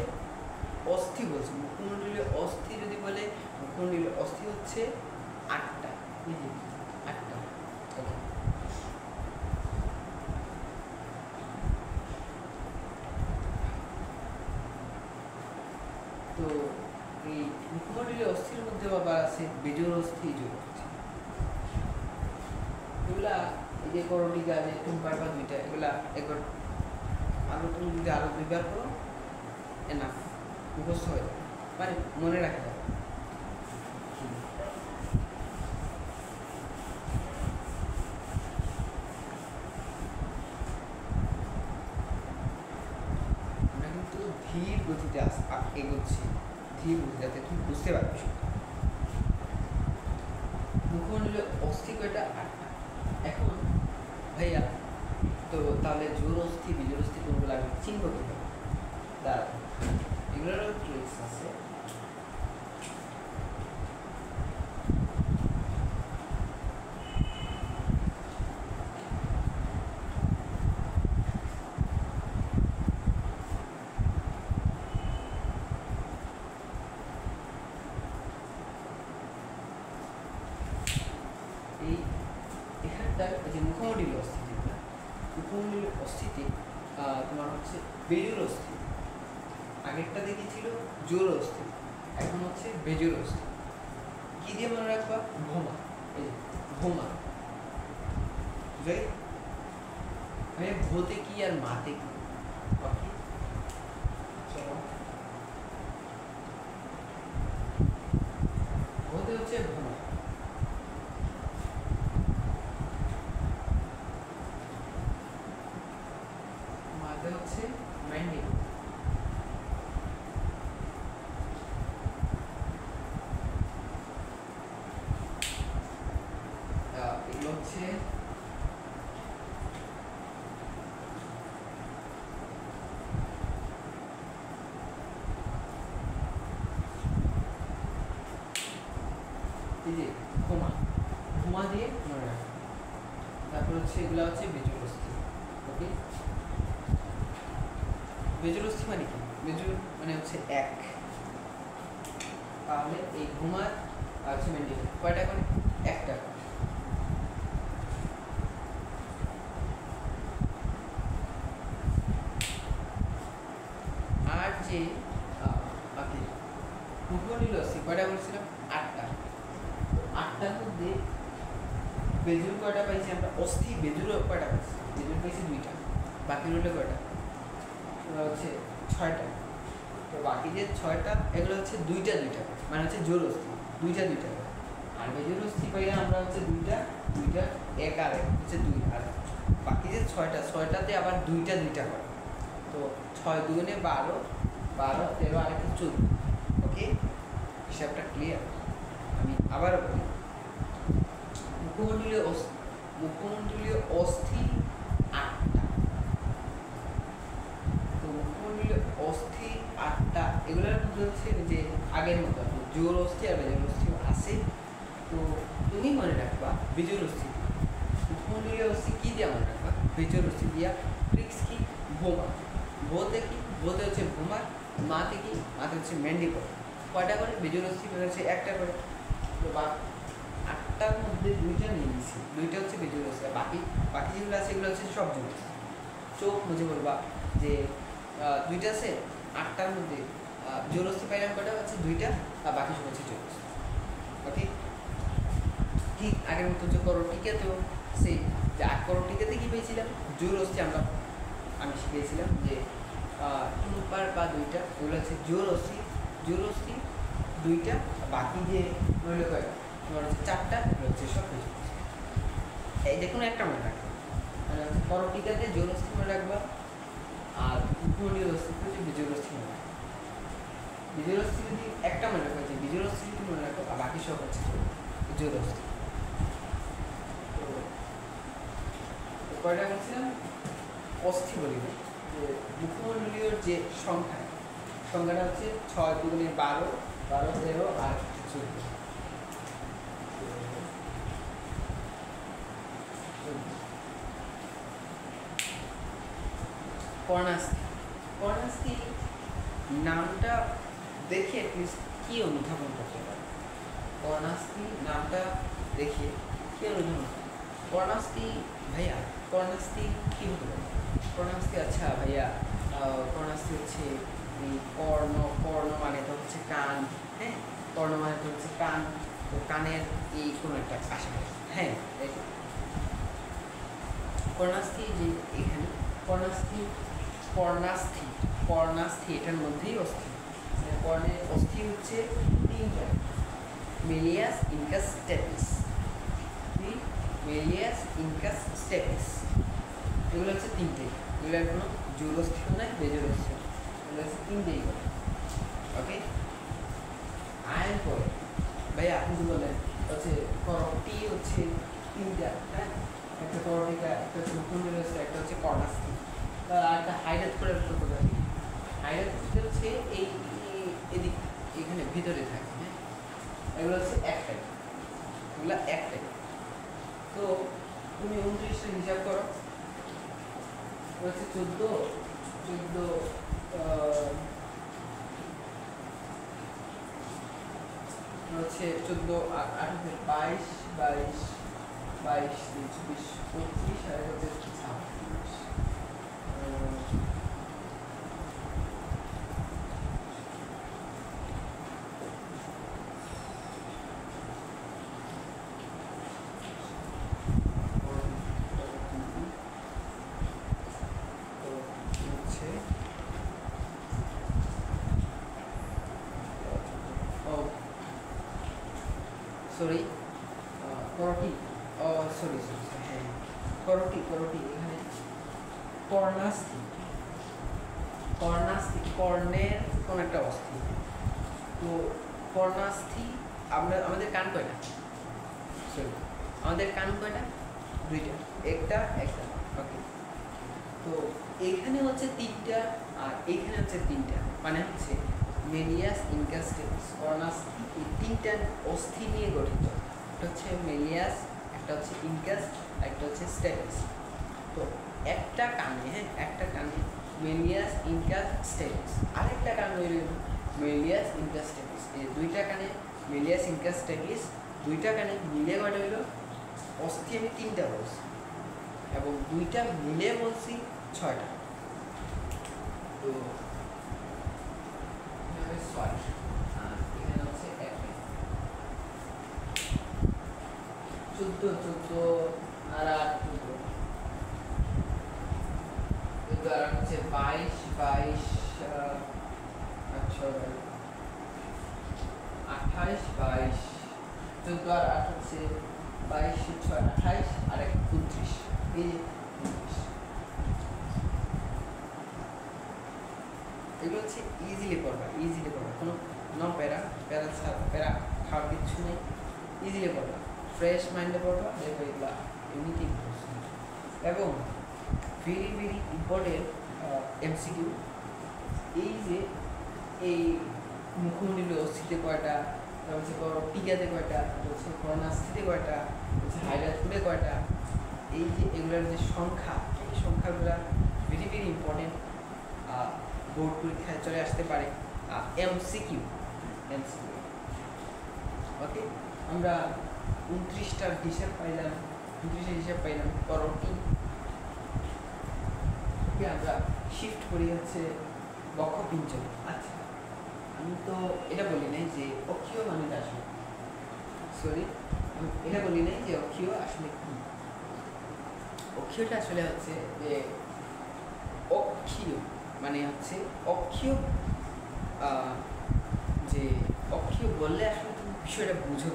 অস্থি বলছে, মুখমণ্ডলীয় অস্থি যদি বলে, মুখমণ্ডলীয় অস্থি হচ্ছে আটটা। আটটা। ওকে, তো এই মুখমণ্ডলীয় অস্থির মধ্যে আবার আছে বেজোড় অস্থি, জোড় অস্থি। এগুলা এই যে করটিকা, যে টুম্পার বা দুইটা, এগুলা একবার তুমি যদি আরো দুইবার করো এনাফ, মুখস্থ হয়ে যাবে, মানে মনে রাখা যাবে। আমরা কিন্তু ধীর গতিতে এগোচ্ছি, ধীর গতি, যাতে তুমি বুঝতে পারবে। মুখমণ্ডলীয় অস্থি কয়টা? আটটা। এখন ভাইয়া তো তাহলে জোর অস্থি, বিজোড় অস্থি কোনগুলো আমি চিনব কিভাবে? দাঁড়া, এগুলোরও ট্রিক্স আছে। এই এখানটার যে মুখমণ্ডলীয় অস্থি, যেগুলো মুখমণ্ডলীয় অস্থিতে তোমার হচ্ছে বেজুর অস্থি, আগেরটা দেখেছিল জোর অস্থি, এখন হচ্ছে বেজুর অস্থি। কি দিয়ে মনে রাখবা? ভোমা। এই ভোমা, মানে ভোতে কি আর মাতে কি। ভোতে হচ্ছে ভোমা, মাতে হচ্ছে ম্যান্ডিবল। এগুলো হচ্ছে এই যে ভোমা, ভোমা দিয়ে মনে রাখো। তারপর হচ্ছে এগুলো হচ্ছে বেজুর অস্থি। ওকে, বেজুর অস্থি মানে কি? বেজুর মানে হচ্ছে এক। তাহলে এই ভোমা আর হচ্ছে ম্যান্ডিবল কয়টা করে? একটা। আর যে মুখমণ্ডলীয় অস্থি কয়টা বলছিলাম? 8টা। 8টার মধ্যে বেজুর কয়টা পাইছি আমরা? অস্থি বেজুরও কয়টা পাইছি? বেজুর পাইছি 2টা, বাকি রইল কয়টা? ওরা হচ্ছে 6টা। তো বাকি যে 6টা এগুলো হচ্ছে 2টা 2টা, মানে হচ্ছে জোর অস্থি 2টা 2টা। আর বেজুর অস্থি পাইলে আমরা হচ্ছে 2টা 2টা, 1 আর 1 হচ্ছে 2। আর বাকি যে 6টাতে আবার 2টা 2টা করে। তো 6 2 12, 12 13 আর 1 14। ওকে, হিসাবটা ক্লিয়ার? আমি আবারও বলি, মুখমণ্ডলীয় অস্থি 8টা। তো মুখমণ্ডলীয় অস্থি 8টা, এগুলোর মধ্যে হচ্ছে যে আগের মতো জোর অস্থি আর বেজোর অস্থি আছে। তো তুমি মনে রাখবা বেজোর অস্থি। মুখমণ্ডলীয় অস্থি কি দিয়ে মনে রাখবা? বেজোর অস্থি দিয়া। ট্রিক্স কি? ভোমা। ভোতে কি? ভোতে হচ্ছে ভোমা। মাতে কি? মাতে হচ্ছে ম্যান্ডিবল। কয়টা করে? বেজোর অস্থি হচ্ছে একটা করে। তো 8টার মধ্যে 2টা নিয়ে নিয়েছি, 2টা হচ্ছে বেজোর অস্থি। বাকি যেগুলো আছে এগুলো হচ্ছে সব জোর অস্থি। চোখ মুঝে বলবা যে 2টা আছে, 8টার মধ্যে জোর অস্থি পাইলাম কয়টা? হচ্ছে 2টা, আর বাকি সব হচ্ছে জোর অস্থি। ওকে, ঠিক আগের মতো যে করোটিকাতেও সেই যে করোটিকাতে কি পেয়েছিলাম? জোর অস্থি আমি শিখেছিলাম যে 2 বা 2টা, ওগুলো হচ্ছে জোর অস্থি। জোর অস্থি 2টা, বাকি যে রইল কয়টা? তোমার হচ্ছে 4টা, এগুলো হচ্ছে সব বেজোর অস্থি। এই যে কোনো একটা মনে রাখবে, মানে হচ্ছে করোটিকাতে জোর অস্থি মনে রাখবা, আর মুখমণ্ডলীয় অস্থি হচ্ছে বেজোর অস্থি মনে রাখবা। বেজোর অস্থি যদি একটা মনে রাখো, যে বেজোর অস্থি যদি মনে রাখো, আর বাকি সব হচ্ছে জোর অস্থি। তো কয়টা বলছিলাম? অস্থি বলি যে মুখমণ্ডলীয় যে সংখ্যাটা হচ্ছে 6 2 12, 12 13 আর 14। কর্ণাস্থি নামটা দেখে অ্যাটলিস্ট কি অনুধাবন করতে পারে? কর্ণাস্থি নামটা দেখে কি অনুধাবন? কর্ণাস্থি ভাইয়া, কর্ণাস্থি কি হতে পারে? কর্ণাস্থি, আচ্ছা ভাইয়া, কর্ণাস্থি হচ্ছে কর্ণ মানে তো হচ্ছে কান। হ্যাঁ, কর্ণ মানে তো হচ্ছে কান। তো কানের এই কোনো একটা আশেপাশে। হ্যাঁ, কর্ণাস্থি যে এখানে কর্ণাস্থি এটার মধ্যেই অস্থি। কর্ণের অস্থি হচ্ছে 3টা: malleus, incus, stapes. Malleus, incus, stapes, এগুলো হচ্ছে 3টে। এগুলোর কোনো জোর অস্থিও নাই, বেজোর অস্থিও। এগুলো হচ্ছে 3টেই করে। ওকে, আয়ের পরে ভাইয়া আপনি কি বলেন হচ্ছে করটি হচ্ছে 3টা। হ্যাঁ, একটা করটিকা, একটা হচ্ছে মুখমণ্ডলীয় অস্থি, একটা হচ্ছে কর্ণাস্থি। আর একটা হাইলাইট করে একটা কোথায়? হাইলাইট হচ্ছে এই এদিক, এখানে ভিতরে থাকে। হ্যাঁ, এগুলো হচ্ছে একটাই, এগুলো একটাই। তো তুমি 29টা হিসাব করো, হচ্ছে 14 হচ্ছে 14 আর 28 22 22, 23, 24, আর এটা হচ্ছে 26। সরি করটি, সরি হ্যাঁ করটি এখানে কর্ণাস্থি, কর্ণের কোন একটা অস্থি। তো কর্ণাস্থি আমাদের কান কয়টা? সরি, আমাদের কান কয়টা? দুইটা, একটা ওকে। তো এখানে হচ্ছে তিনটা আর এইখানে হচ্ছে তিনটা, মানে হচ্ছে মেলিয়াস, ইনকাস, স্টেপিস। কর্ণাস্থি এই তিনটা অস্থি নিয়ে গঠিত। একটা হচ্ছে মেলিয়াস, একটা হচ্ছে ইনকাস, একটা হচ্ছে স্টেপিস। তো একটা কানে, একটা কানে মেলিয়াস, ইনকাস, স্টেপিস, আরেকটা কান রইল মেলিয়াস, ইনকাস, স্টেপিস। এই দুইটা কানে মেলিয়াস, ইনকাস, স্টেপিস, দুইটা কানে মিলে কয়টা হইল? অস্থি আমি তিনটা বলছি এবং দুইটা মিলে বলছি 6টা। তো এখানে 6 আর এখানে হচ্ছে 1, 14 আর 8, 14 আর হচ্ছে 22, 28, 22, 14 আর 8 হচ্ছে 22, 6, 28 আর 29। এই যে 29, এগুলো হচ্ছে ইজিলি পড়বা, কোনো প্যারা খাওয়ার কিচ্ছু নেই, ইজিলি পড়বা, ফ্রেশ মাইন্ডে পড়বা, দেখো এগুলো এমনিতেই পড়ছি। এবং ভেরি ইম্পর্টেন্ট এমসিকিউ, এই যে এই মুখমণ্ডলীয় অস্থিতে কয়টা, হচ্ছে টিকাতে কয়টা, হচ্ছে কর্ণাস্থিতে কয়টা, হচ্ছে হাইড্রাথুলে কয়টা, এই যে এগুলোর যে সংখ্যা, এই সংখ্যাগুলো ভেরি ইম্পর্টেন্ট, বোর্ড পরীক্ষায় চলে আসতে পারে। এমসিকিউ ওকে। আমরা 29টার হিসাব পাইলাম, 29এর হিসাব পাইলাম করটি। ওকে, আমরা শিফট করি হচ্ছে বক্ষপিঞ্জর। আচ্ছা, আমি তো এটা বলি নাই যে অক্ষীয় মানে আসলে, সরি আমি এটা বলি নাই যে অক্ষীয় আসলে কি। অক্ষীয়টা আসলে হচ্ছে যে অক্ষীয় মানে হচ্ছে অক্ষীয়, যে অক্ষীয় বললে আসলে তুমি বিষয়টা বুঝো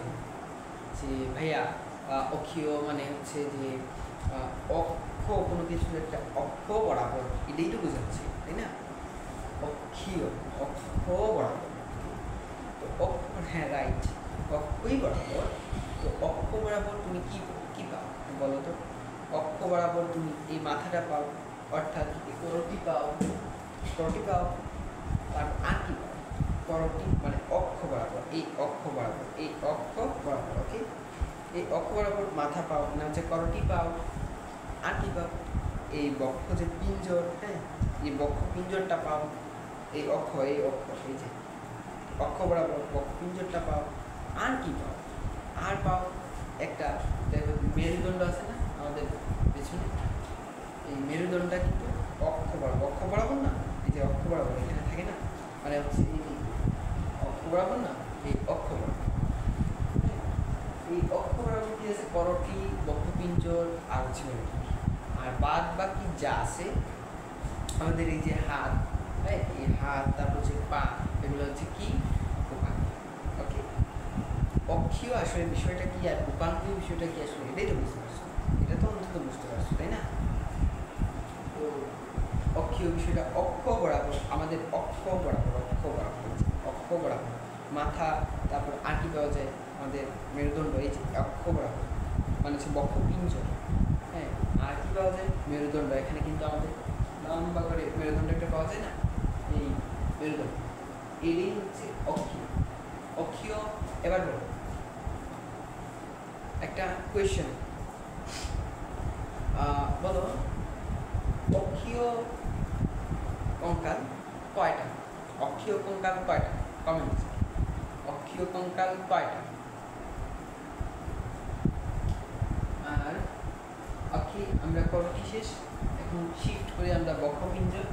যে ভাইয়া অক্ষীয় মানে হচ্ছে যে অক্ষ, কোনো কিছুর একটা অক্ষ বরাবর, এটাই তো বোঝাচ্ছে, তাই না? অক্ষীয়, অক্ষ বরাবর। তো অক্ষ, হ্যাঁ রাইট, অক্ষই বরাবর। তো অক্ষ বরাবর তুমি কি পাও বলো তো? অক্ষ বরাবর তুমি এই মাথাটা পাও, অর্থাৎ করটি পাও, আর কি পাও? করটি মানে অক্ষ বরাবর, এই অক্ষ বরাবর, ওকে। এই অক্ষ বরাবর মাথা পাও, মানে হচ্ছে করটি পাও, আর কি পাও? এই বক্ষ যে পিঞ্জর, হ্যাঁ, এই বক্ষ পিঞ্জরটা পাও, এই অক্ষ, এই যে অক্ষ বরাবর বক্ষ পিঞ্জরটা পাও, আর কি পাও? আর পাও একটা মেরুদণ্ড আছে না আমাদের পেছনে, এই মেরুদণ্ডটা কিন্তু অক্ষ বরাবর না, এই যে অক্ষ বরাবর এখানে থাকে না, মানে হচ্ছে এই অক্ষ বরাবর না, এই অক্ষ বরাবর, এই অক্ষ বরাবর কি আছে? করটি, বক্ষপিঞ্জর আর হচ্ছে মেরুদণ্ড। আর বাদ বাকি যা আছে আমাদের এই যে হাত, হ্যাঁ, এই হাত, তারপর হচ্ছে পা, এগুলো হচ্ছে কি? উপাঙ্গ। ওকে, অক্ষীয় আসলে বিষয়টা কি আর উপাঙ্গীয় বিষয়টা কি আসলে, এটাই তো বুঝতে পারছো, এটা তো অন্তত বুঝতে পারছো, তাই না? তো অক্ষীয় বিষয়টা অক্ষ বরাবর, আমাদের অক্ষ বরাবর মাথা, তারপর আর কি পাওয়া যায়? আমাদের মেরুদণ্ড, এই যে অক্ষ বরাবর মানে হচ্ছে বক্ষপিঞ্জর, হ্যাঁ। আর কি পাওয়া যায়? মেরুদণ্ড, এখানে কিন্তু আমাদের লম্বা করে মেরুদণ্ড একটা পাওয়া যায় না, এই মেরুদণ্ড, এটাই হচ্ছে অক্ষীয়। এবার বলো একটা কোয়েশ্চেন, বলো অক্ষীয় কঙ্কাল কয়টা? অক্ষীয় কঙ্কাল কয়টা? কমেন্ট। অক্ষীয় কঙ্কাল কয়টা? আমরা করটি শেষ, এখন শিফট করে আমরা বক্ষপিঞ্জর।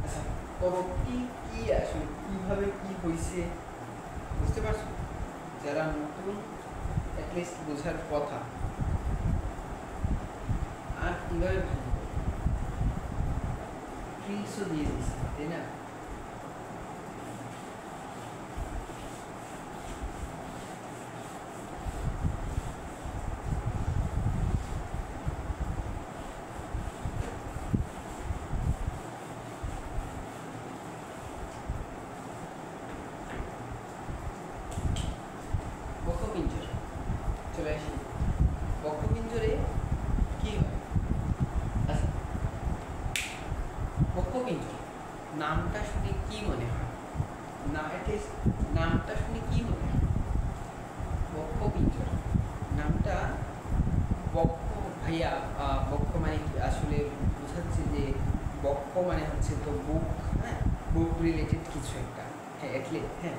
আচ্ছা, করটি কি আসলে কিভাবে কি হয়েছে বুঝতে পারছো? যারা নতুন অ্যাটলিস্ট বোঝার কথা। আর কিভাবে ভাঙবো, ট্রিক্সও দিয়ে দিচ্ছি, তাই না? বক্ষপিঞ্জর চলে আসি। বক্ষপিঞ্জরে কি হয়? আচ্ছা, বক্ষপিঞ্জর নামটা শুনে কি মনে হয়? না, অ্যাটলিস্ট নামটা শুনে কি মনে হয়? বক্ষপিঞ্জর নামটা, বক্ষ ভাইয়া, বক্ষ মানে কি আসলে বোঝাচ্ছে যে বক্ষ মানে হচ্ছে তো বুক, হ্যাঁ, বুক রিলেটেড কিছু একটা, হ্যাঁ অ্যাটলিস্ট, হ্যাঁ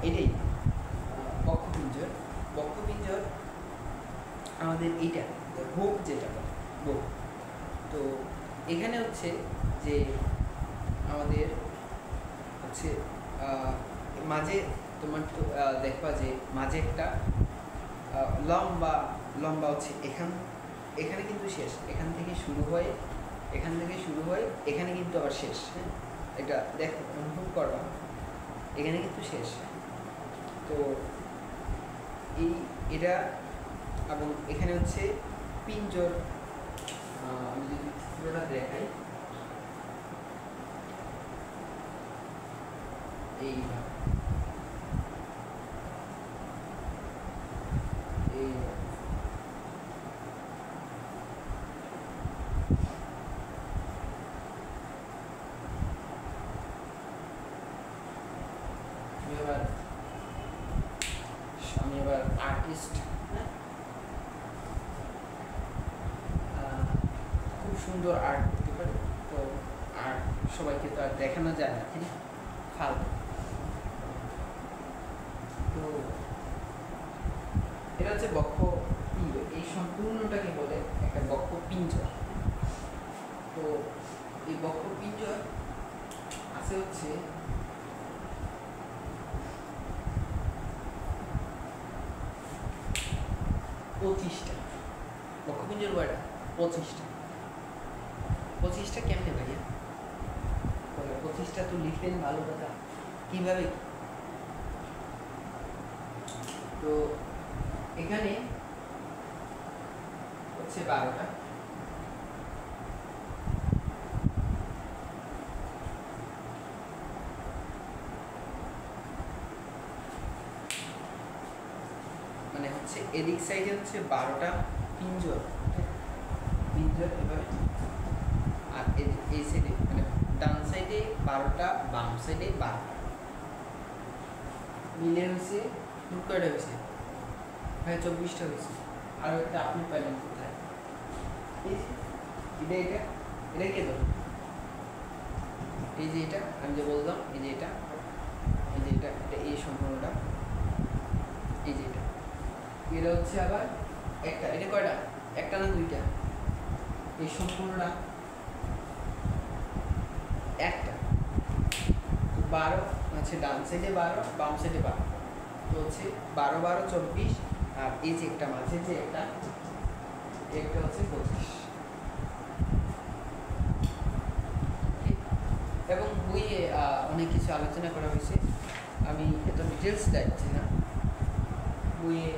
এটাই বক্ষপিঞ্জর। বক্ষপিঞ্জর আমাদের এইটা বুক, যেটা বুক। তো এখানে হচ্ছে যে আমাদের হচ্ছে মাঝে তোমার তো দেখবা যে মাঝে একটা লম্বা লম্বা হচ্ছে এখানে কিন্তু শেষ, এখান থেকে শুরু হয়, এখানে কিন্তু আবার শেষ, হ্যাঁ এটা দেখো, অনুভব করবা, এখানে কিন্তু শেষ। তো এটা এবং এখানে হচ্ছে পিঞ্জর। আমি যদি পুরোটা দেখাই, এই আমি এবার আর্টিস্ট, হ্যাঁ খুব সুন্দর আর্ট করতে পারি। তো আর্ট সবাইকে তো আর দেখানো যায় না, ঠিক আছে, ফালতু। তো এটা হচ্ছে বক্ষ পিঞ্জর, এই সম্পূর্ণটাকে বলে একটা বক্ষ পিঞ্জর। তো এই বক্ষ পিঞ্জর আছে হচ্ছে 25টা বক্ষপিঞ্জর কয়টা? 25টা কেমনে ভাইয়া? 25টা তো লিখলেন, ভালো কথা, কিভাবে? তো এখানে হচ্ছে 12টা, মানে হচ্ছে এদিক সাইডে হচ্ছে 12টা পিঞ্জর, পিঞ্জর এভাবে, আর এই সাইডে মানে ডান সাইডে 12টা, বাম সাইডে 12টা, মিলে হয়েছে কয়টা হয়েছে? হ্যাঁ 24টা হয়েছে। আর একটা আপনি পাইলেন কোথায়? এই যে এটা কে ধরুন, এই যে এটা আমি যে বললাম, এই যে এটা এই সম্পূর্ণটা, এই যে এটা হচ্ছে আবার একটা, এটা কয়টা? একটা না দুইটা? এই সম্পূর্ণটা একটা। 12 হচ্ছে ডান সাইডে 12, বাম সাইডে 12, তো হচ্ছে 12 12 24, আর এই যে একটা মাঝে যে একটা হচ্ছে 25। এবং বইয়ে অনেক কিছু আলোচনা করা হয়েছে, আমি এত ডিটেলস যাচ্ছি না, বইয়ে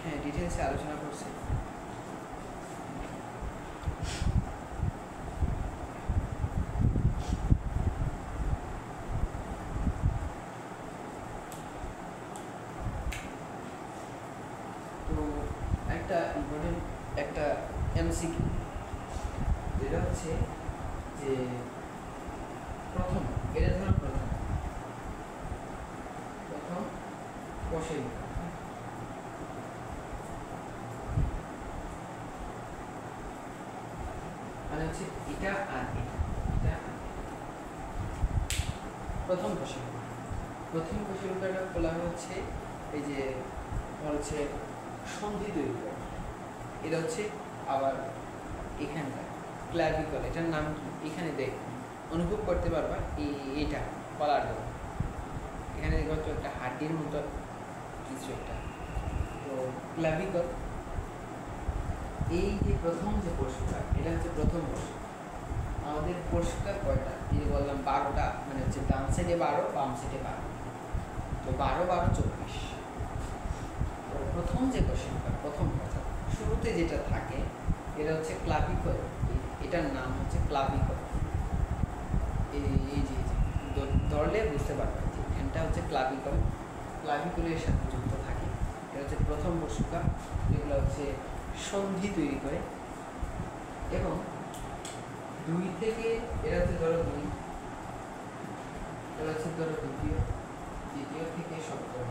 হ্যাঁ ডিটেলসে আলোচনা করছে। তো একটা ইম্পর্টেন্ট একটা এমসিকিউ, যেটা হচ্ছে যে প্রথম, এটা ধরুন প্রথম বসে মানে হচ্ছে এটা আর এটা প্রথম কোষের উত্তরটা বলা হচ্ছে এই যে তোমার হচ্ছে সন্ধি তৈরি করে, এটা হচ্ছে আবার এখানটা ক্লাভিকল, এটার নাম কি এখানে দেখ অনুভব করতে পারবা এইটা বলার জন্য। এখানে দেখো তো একটা হাড্ডির মতো কিছু একটা, তো ক্লাভিকল। এই যে প্রথম যে পরশুটা, এটা হচ্ছে প্রথম পরশু। আমাদের পরশুটা কয়টা, এই বললাম 12টা, মানে হচ্ছে ডান সাইডে 12, বাম সাইডে 12, তো 12 12 24। তো প্রথম যে কোশ্চেনটা, প্রথম কথা শুরুতে যেটা থাকে এটা হচ্ছে ক্লাভিকল, এটার নাম হচ্ছে ক্লাভিকল। এই যে ধরলে বুঝতে পারবেন যে এখানটা হচ্ছে ক্লাভিকল, ক্লাভিকলের সাথে যুক্ত থাকে। এটা হচ্ছে প্রথম পরশুটা, যেগুলো হচ্ছে সন্ধি তৈরি করে। এবং 2 থেকে এটা হচ্ছে ধরো 2, এটা হচ্ছে ধরো দ্বিতীয়, দ্বিতীয় থেকে সপ্তম,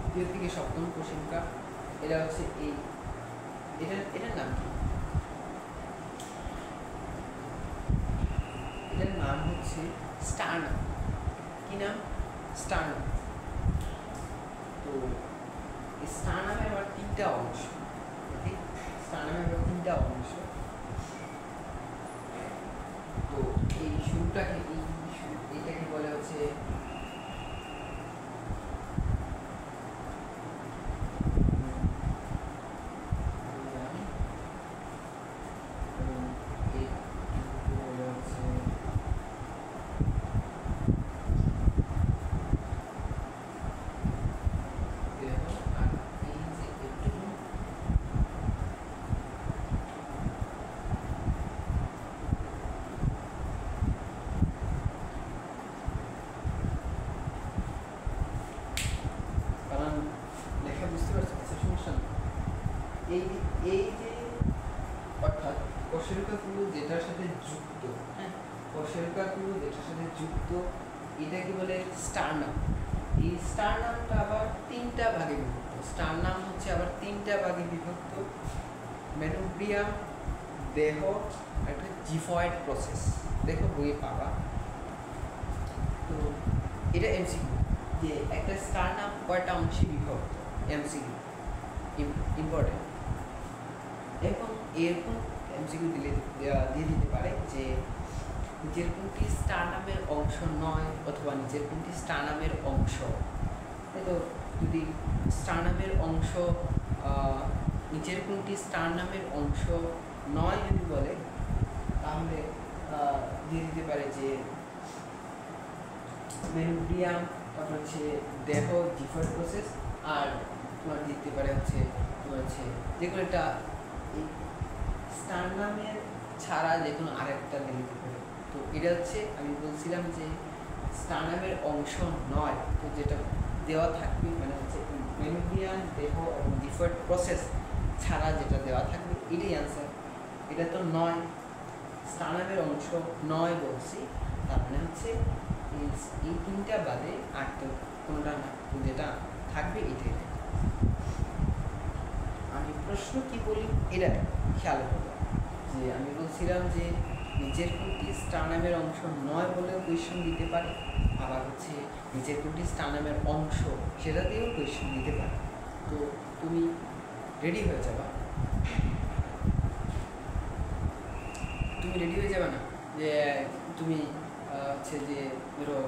দ্বিতীয় থেকে সপ্তম কোশ্চেনটা, এটা হচ্ছে এই এটার নাম কি, এটার নাম হচ্ছে স্টার্নাম। কি নাম? স্টার্নাম। তো স্টার্নামে আবার 3টা অংশ, স্টার্নামে আবার 3টা অংশ। তো এই শুরুটাকে এইটাকে বলে হচ্ছে এই যে অর্থাৎ কশেরুকাগুলো যেটার সাথে যুক্ত, হ্যাঁ, কশেরুকাগুলো যেটার সাথে যুক্ত, এটাকে বলে স্টার্নাম। এই স্টার্নামটা আবার 3টা ভাগে বিভক্ত। স্টার্নাম হচ্ছে আবার 3টা ভাগে বিভক্ত, মেনোব্রিয়াম, দেহ, একটা জিফয়েড প্রসেস। দেখো বইয়ে পাবা। তো এটা এমসিকিউ, যে একটা স্টার্নাম কয়টা অংশে বিভক্ত, এমসিকিউ ইম্পর্টেন্ট। এবং এরকম এমসিকিউ দিয়ে দিতে পারে যে নিচের কোনটি স্টার্নামের অংশ নয়, অথবা নিচের কোনটি স্টার্নামের অংশ। তাই তো যদি স্টার্নামের অংশ, নিচের কোনটি স্টার্নামের অংশ নয় যদি বলে, তাহলে দিয়ে দিতে পারে যে মেনোব্রিয়াম, তারপর হচ্ছে দেহ, জিফয়েড প্রসেস, আর তোমার দিতে পারে হচ্ছে তোমার হচ্ছে যেগুলো একটা স্টার্নামের ছাড়া যে কোনো আরেকটা দিতে পারে। তো এটা হচ্ছে আমি বলছিলাম যে স্টার্নামের অংশ নয়, তো যেটা দেওয়া থাকবে মানে হচ্ছে মেনোব্রিয়াম, দেহ এবং জিফয়েড প্রসেস ছাড়া যেটা দেওয়া থাকবে এটাই অ্যান্সার। এটা তো নয়, স্টার্নামের অংশ নয় বলছি, তার মানে হচ্ছে এই 3টা বাদে আর তো কোনোটা না, যেটা থাকবে এটাই। আমি প্রশ্ন কি বলি এটা খেয়াল করবো, যে আমি বলছিলাম যে নিচের কোনটি স্টার্নামের অংশ নয় বলেও কোয়েশ্চেন দিতে পারে, আবার হচ্ছে নিচের কোনটি স্টার্নামের অংশ সেটা দিয়েও কোয়েশ্চেন দিতে পারে। তো তুমি রেডি হয়ে যাবা, তুমি রেডি হয়ে যাবে না যে তুমি হচ্ছে যে ধরো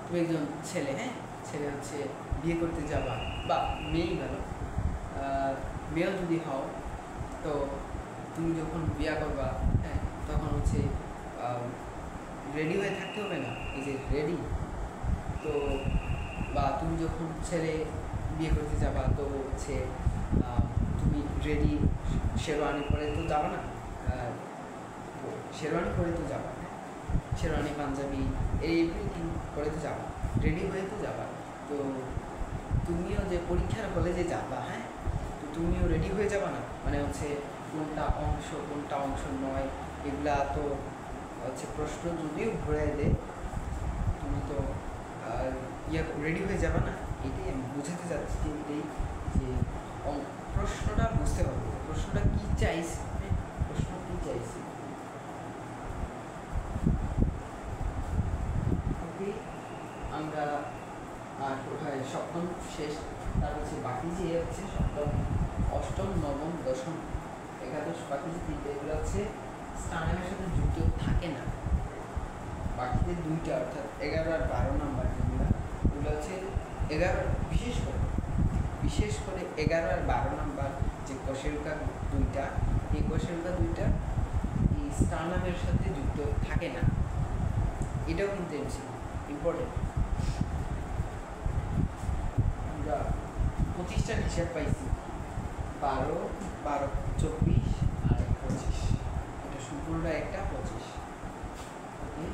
তুমি একজন ছেলে, হ্যাঁ, ছেলে হচ্ছে বিয়ে করতে যাবা, বা মেয়েই গেল, মেয়েও যদি হও, তো তুমি যখন বিয়ে করবা, হ্যাঁ, তখন হচ্ছে রেডি হয়ে থাকতে হবে না, এই যে রেডি। তো বা তুমি যখন ছেলে বিয়ে করতে যাবা, তো হচ্ছে তুমি রেডি শেরওয়ানি পরে তো যাবা না, শেরওয়ানি পরে তো যাবা, শেরওয়ানি পাঞ্জাবি এভরিথিং পরে তো যাবা, রেডি হয়ে তো যাবা। তো তুমিও যে পরীক্ষার হলে যে যাবা, হ্যাঁ, তো তুমিও রেডি হয়ে যাবা না, মানে হচ্ছে কোনটা অংশ নয় এগুলা তো হচ্ছে প্রশ্ন যদিও ঘুরাই দেয়, তুমি তো রেডি হয়ে যাবে না। এটাই আমি বুঝাতে চাচ্ছি যে এটাই, যে প্রশ্নটা বুঝতে হবে, প্রশ্নটা কী চাইছে, প্রশ্ন কী চাইছে। যে তিনটা, এগুলো হচ্ছে স্টার্নামের সাথে যুক্ত থাকে না। বাকিতে দুইটা অর্থাৎ 11 আর 12 নাম্বার যেগুলো, এগুলো হচ্ছে 11 বিশেষ করে 11 আর 12 নাম্বার যে কোষেরুকা দুইটা, এই কোষেরুকা দুইটা এই স্টার্নামের সাথে যুক্ত থাকে না। এটাও কিন্তু ইম্পর্টেন্ট। আমরা 25টার হিসাব পাইছি, 12, 24 আর 25, এটা সম্পূর্ণটা একটা 25। ওকে,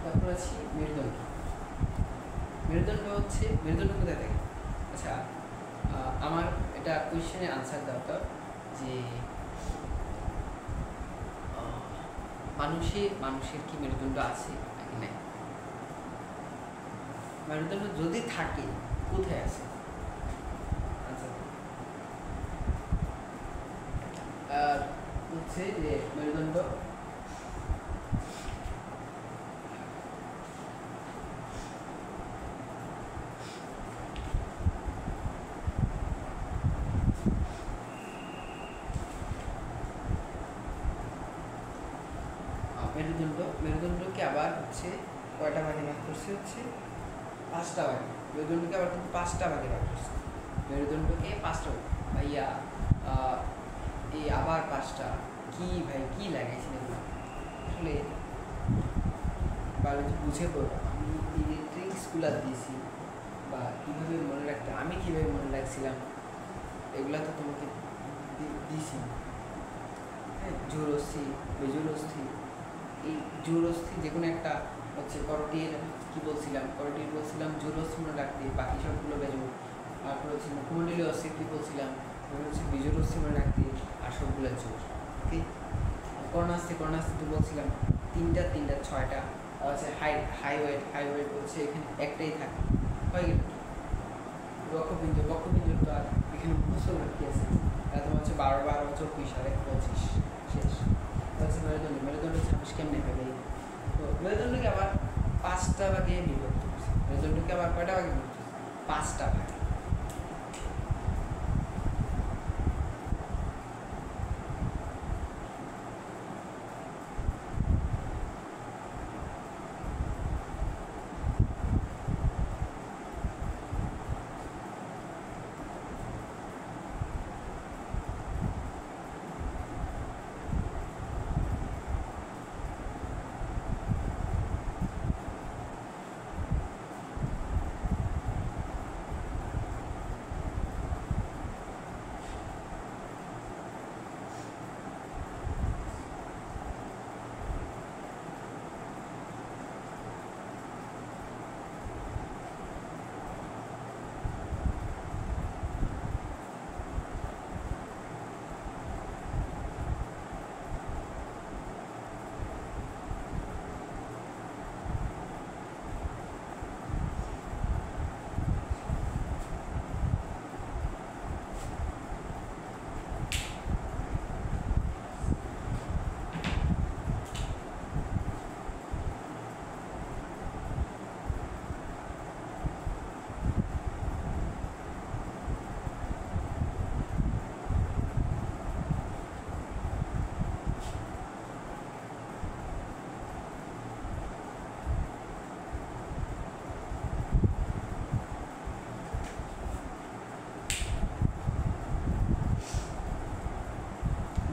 তারপর আছি মেরুদণ্ড। মেরুদণ্ড হচ্ছে, মেরুদণ্ড কোথায় থাকে? আচ্ছা, আমার এটা কোয়েশ্চেনের আনসার দরকার যে মানুষের কি মেরুদণ্ড আছে নাকি নাই? মেরুদণ্ড যদি থাকে কোথায় আছে? আচ্ছা, আর হচ্ছে যে মেরুদণ্ড মেরুদণ্ডকে আবার হচ্ছে কয়টা ভাগে ভাগ করছে? হচ্ছে 5টা ভাগে। মেরুদণ্ডকে আবার কিন্তু 5টা ভাগে ভাগ করছে। মেরুদণ্ডকে 5টা ভাইয়া, এই আবার 5টা কি ভাই, কি লাগাইছেন এগুলো? আসলে বায়োলজি বুঝে পড়ো। আমি ইলেকট্রিক স্কুলার দিয়েছি বা কীভাবে মনে রাখতে, আমি কীভাবে মনে রাখছিলাম এগুলা তো তোমাকে দিয়েছি। হ্যাঁ, জোরস্থি, বেজোরস্থি, এই জোরস্থি যে কোনো একটা হচ্ছে করটির কি বলছিলাম, করটির বলছিলাম জোরস্থি মনে রাখতে, বাকি সবগুলো বেজোর। তারপর হচ্ছে মুখমণ্ডলীয় অস্থি কী বলছিলাম, হচ্ছে বিজোরস্থি মনে রাখতে, আর সবগুলো জোর। ওকে, কর্ণাস্থি তো বলছিলাম তিনটা 6টা। হচ্ছে হাইওয়েট হচ্ছে এখানে একটাই থাকে, হয়ে গেল। বক্ষপিঞ্জর তো আর এখানে মুখস্থ বাকি আছে, তোমার হচ্ছে 12, 24 আর 25 শেষ। হচ্ছে মেরুদণ্ড 26 কেমনে হবে? তো মেরুদণ্ডকে আবার 5টা ভাগে বিভক্ত করছে। মেরুদণ্ডকে আবার কয়টা ভাগে বিভক্ত? 5টা ভাগে।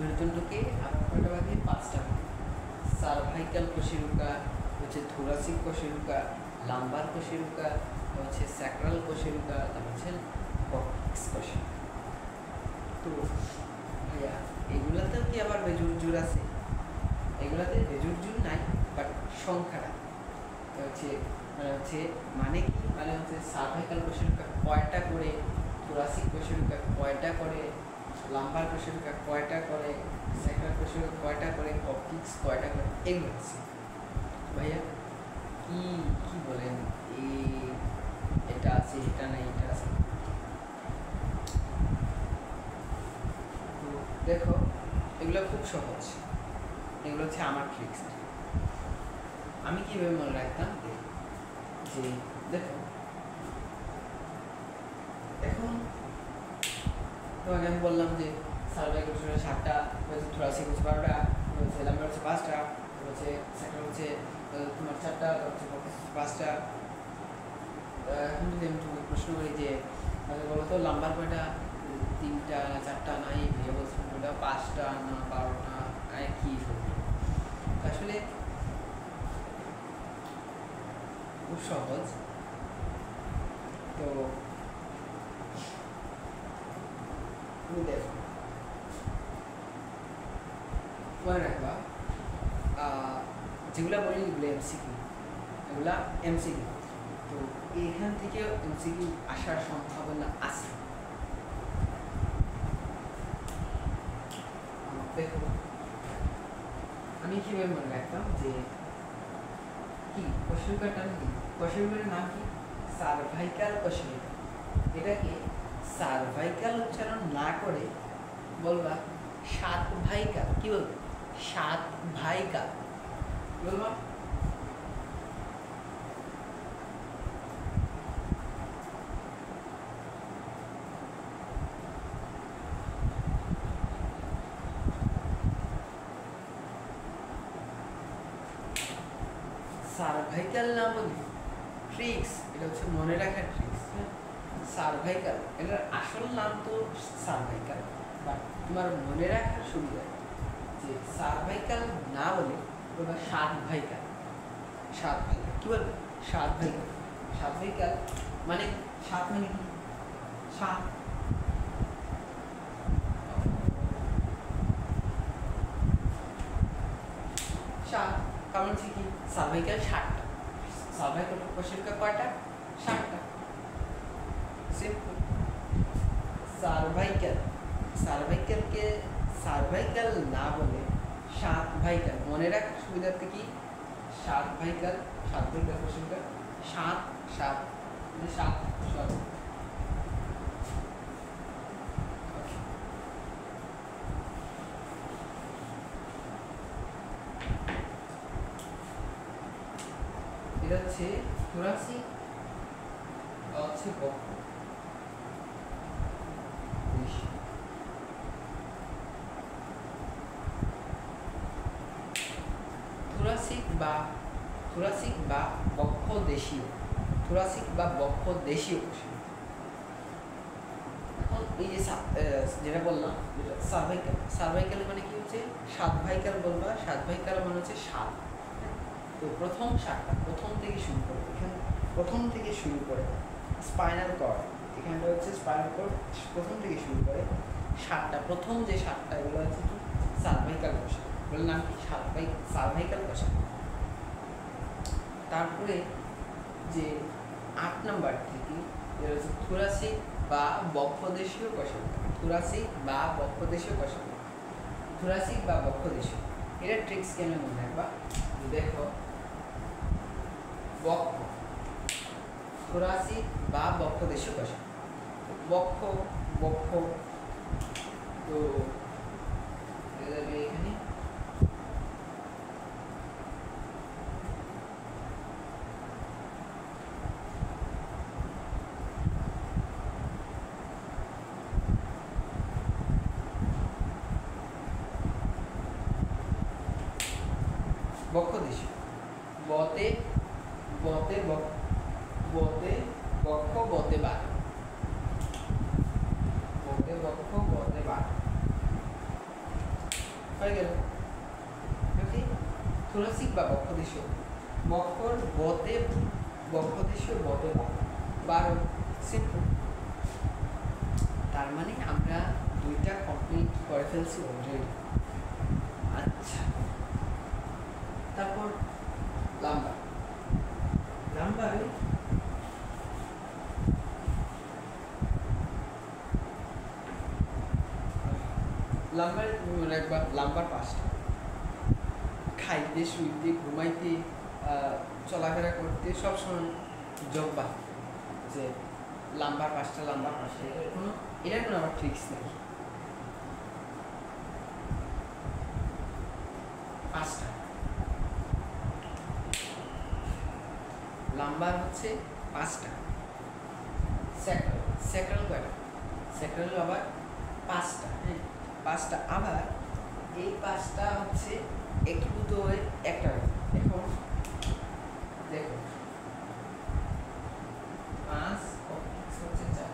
মেরুদণ্ডকে আবার কয়টা ভাগে? 5টা ভাগে। সার্ভাইকাল কোষেরুকা, হচ্ছে থোরাসিক কোষেরুকা, লাম্বার কোষেরুকা, হচ্ছে স্যাক্রাল কোষেরুকা, তারপর হচ্ছে কর্টেক্স কোষেরুকা। তো ভাইয়া এগুলাতেও কি আবার বেজুর জোর আছে? এগুলাতে বেজুর জোর নাই, বাট সংখ্যাটা মানে কি, মানে হচ্ছে সার্ভাইকাল কোষেরুকা কয়টা করে, থোরাসিক কোষেরুকা কয়টা করে, লাম্বার প্রসারিকা কয়টা করে, স্যাক্রাল প্রসারিকা কয়টা করে, ককলিক্স কয়টা করে, এগুলো আছে। ভাইয়া কি কি বলেন, এটা আছে, এটা নাই, এটা আছে। তো দেখো এগুলো খুব সহজ, এগুলো হচ্ছে আমার ট্রিক্স। আমি কীভাবে মনে রাখতাম যে দেখো এখন তোমাকে আমি বললাম যে সার্ভাইকাল হচ্ছে 7টা, থোরাসিক হচ্ছে 12টা, হচ্ছে লাম্বার হচ্ছে 5টা, হচ্ছে স্যাক্রাল হচ্ছে তোমার 4টা, হচ্ছে 5টা। এখন যদি আমি তোমাকে প্রশ্ন করি যে তাহলে বলো তো লাম্বার কয়টা, 3টা না 4টা, না এই ভেবে বলছি 5টা না 12টা, কি আসলে খুব সহজ। তো তুমি দেখো মনে রাখবা যেগুলা বলি এগুলো এমসিকিউ, এগুলা এমসিকিউ। তো এখান থেকে এমসিকিউ আসার সম্ভাবনা আছে। দেখো আমি কীভাবে মনে রাখতাম যে কি কোষবিকার নাম কি, কোষবিকারের নাম কি সার্ভাইকাল কোষবিকা। এটাকে সার্ভাইকাল উচ্চারণ না করে বলবা সাতভাইকাল। কি বলবো? সাতভাইকাল বলবা। সার্ভাইকাল না বলি ট্রিক্স, এটা হচ্ছে মনে রাখার ট্রিক্স। হ্যাঁ, সার্ভাইকাল এটার আসল নাম তো সার্ভাইকাল, বাট তোমার মনে রাখার সুবিধা যে সার্ভাইকাল না বলে তোমরা সাতভাইকাল। সাতভাইকাল কি বলবে? সাতভাইকাল। সাতভাইকাল মানে সাত মানে কি? সাত। সাত কারণ হচ্ছে কি সার্ভাইকাল 7টা, সার্ভাইকাল কোষবিকা কয়টা? 7টা। সিম্পল। সার্ভাইকাল, সার্ভাইকালকে সার্ভাইকাল না বলে সাতভাইকাল মনে রাখার সুবিধার্থে কি সাতভাইকাল, সাতভাইকাল কোষবিকা 7 7 7 সরি। এটা হচ্ছে থোরাসিক, হচ্ছে বক্ষ। থোরাসিক বা বক্ষ দেশীয়, থোরাসিক বা বক্ষ দেশীয় কোষবিকা। এখন এই যে যেটা বললাম যেটা সার্ভাইকাল, সার্ভাইকাল মানে কি হচ্ছে সাতভাইকাল বলবা। সাতভাইকাল মানে হচ্ছে 7। তো প্রথম 7টা প্রথম থেকে শুরু করে, এখানে প্রথম থেকে শুরু করে স্পাইনাল কর্ড, এখানটা হচ্ছে স্পাইনাল কর্ড, প্রথম থেকে শুরু করে 7টা, প্রথম যে 7টা এগুলো হচ্ছে কি সার্ভাইকাল কোষবিকা। এগুলোর নাম কি সার্ভাইকাল কোষবিকা। তারপরে যে 8 নাম্বার থেকে এটা হচ্ছে থোরাসিক বা বক্ষদেশীয় কোষবিকা। থোরাসিক বা বক্ষদেশীয় কোষবিকা, থোরাসিক বা বক্ষদেশীয়। এটা ট্রিক্স কেন মনে রাখবা? দেখো বক্ষ, থোরাসিক বা বক্ষদেশীয় কোষবিকা। বক্ষ বক্ষ তো এখানে বক্ষদেশীয়, বতে বতে বতে বক্ষ বতে বার, বতে বক্ষ বতে বার হয়ে গেল। থোরাসিক বা বক্ষদেশীয়, বক্ষর বতে বক্ষদেশীয় বতে বার 12। সিম্পল। তার মানে আমরা 2টা কমপ্লিট করে ফেলছি অলরেডি। আচ্ছা, তারপর লাম্বার। লাম্বারে লাম্বার মনে রাখবা, লাম্বার 5টা। খাইতে, শুইতে, ঘুমাইতে, চলাফেরা করতে সবসময় যোগবা যে লাম্বার 5টা, লাম্বার 5টা। এটার কোনো আমার ট্রিক্স নেই। 5টা লাম্বার হচ্ছে 5টা। স্যাক্রাল কয়টা? স্যাক্রাল আবার 5টা। হ্যাঁ, 5টা। আবার এই 5টা হচ্ছে একীভূত হয়ে একটা। এখন দেখো 5 হচ্ছে 4,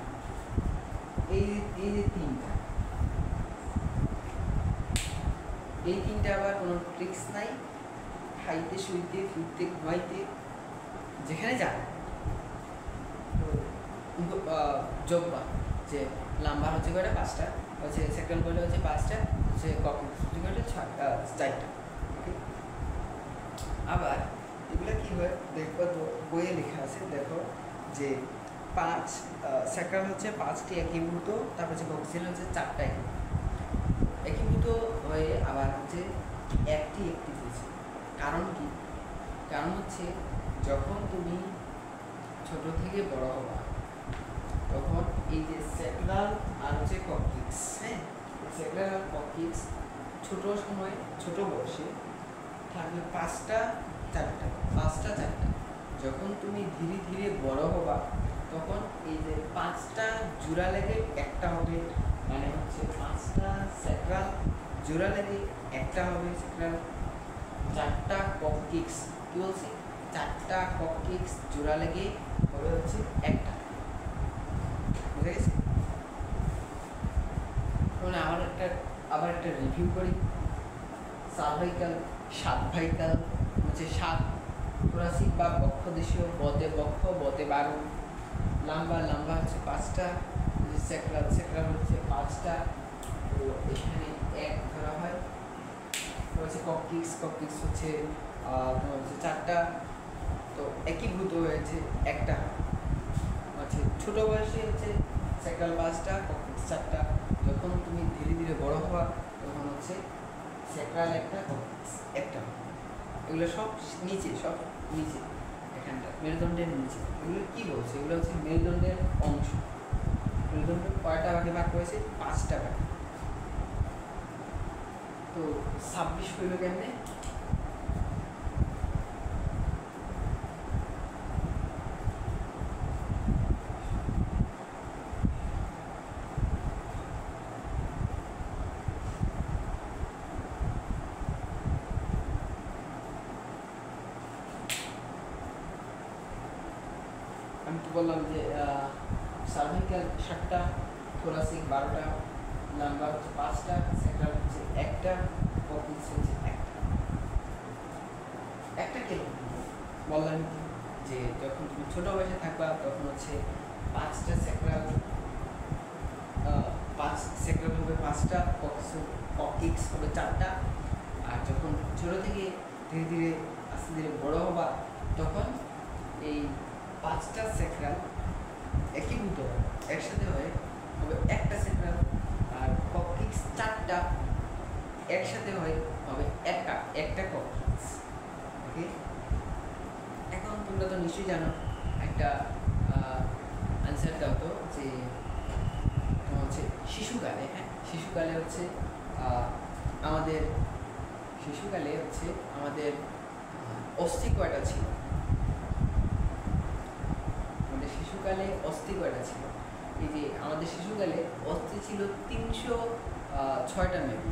এই যে 3টা, এই 3টা আবার কোনো ট্রিক্স নাই। খাইতে, শুইতে, ফিরতে, ঘুমাইতে, যেখানে যাবে যোগবা যে লাম্বার হচ্ছে কয়টা? 5টা। হচ্ছে সেকেন্ড বলে হচ্ছে 5টা, হচ্ছে ককলিক্স হচ্ছে কয়টা? 4টা। ওকে। আবার এগুলো কী হয় দেখো তো, বইয়ে লেখা আছে, দেখো যে 5 স্যাক্রাল হচ্ছে 5টি একীভূত, তারপর হচ্ছে ককলিক্স হচ্ছে 4টা একীভূত হয়ে আবার হচ্ছে একটি দিয়েছে। কারণ কি? কারণ হচ্ছে যখন তুমি ছোট থেকে বড় হবা তখন এই যে স্যাক্রাল আর হচ্ছে ককলিক্স, হ্যাঁ, স্যাক্রাল আর ককলিক্স ছোট সময়, ছোট বয়সে থাকবে 5টা 4টা, 5টা 4টা। যখন তুমি ধীরে ধীরে বড় হবা তখন এই যে 5টা জোড়া লেগে একটা হবে, মানে হচ্ছে 5টা স্যাক্রাল জোড়া লেগে একটা হবে স্যাক্রাল। 4টা ককলিক্স, কি বলছি? 4টা ককলিক্স জোড়া লেগে হবে হচ্ছে একটা। বুঝে গেছে? মানে আবার একটা রিভিউ করি। সার্ভাইকাল, সাতভাইকাল হচ্ছে 7, থোরাসিক বা বক্ষদেশীয়, বতে বক্ষ, বতে বারু। লাম্বা হচ্ছে 5টা, স্যাক্রাল হচ্ছে 5টা। তো এখানে 1 ধরা হয়। হচ্ছে ককলিক্স হচ্ছে তোমার হচ্ছে 4টা। তো একীভূত হয়েছে একটা। হচ্ছে ছোটো বয়সে হচ্ছে স্যাক্রাল 5টা, ককলিক্স 4টা। যখন তুমি ধীরে ধীরে বড় হবা তখন হচ্ছে স্যাক্রাল একটা, ককলিক্স একটা। এগুলো সব নিচে, এখানটা মেরুদণ্ডের নিচে। এগুলো কী বলছে? এগুলো হচ্ছে মেরুদণ্ডের অংশ। মেরুদণ্ড কয়টা ভাগে ভাগ করেছে? 5টা ভাগে। তো 26 হইল কেমনে? আমি তো বললাম যে সার্ভিক্যাল 7টা, থোরাসিক 12টা, লাম্বার হচ্ছে 5টা, স্যাক্রাল হচ্ছে একটা, ককলিক্স হচ্ছে একটা। কেন বললাম যে যখন তুমি ছোটো বয়সে থাকবা তখন হচ্ছে 5টা স্যাক্রাল, 5 স্যাক্রাল হবে 5টা, ককলিক্স হবে 4টা। আর যখন ছোটো থেকে ধীরে ধীরে আস্তে ধীরে বড়ো হবা তখন এই 5টা স্যাক্রাল একীভূত হয়, একসাথে হয়ে হবে একটা স্যাক্রাল। আর ককলিক্স 4টা একসাথে হয়ে হবে একটা ককলিক্স। ওকে। এখন তোমরা তো নিশ্চয়ই জানো, একটা আনসার দাও তো, যে হচ্ছে শিশুকালে, হ্যাঁ, শিশুকালে হচ্ছে আমাদের অস্থি কয়টা ছিল? আমাদের শিশুকালে অস্থি কয়টা ছিল? এই যে আমাদের শিশুকালে অস্থি ছিল 306টা মেবি।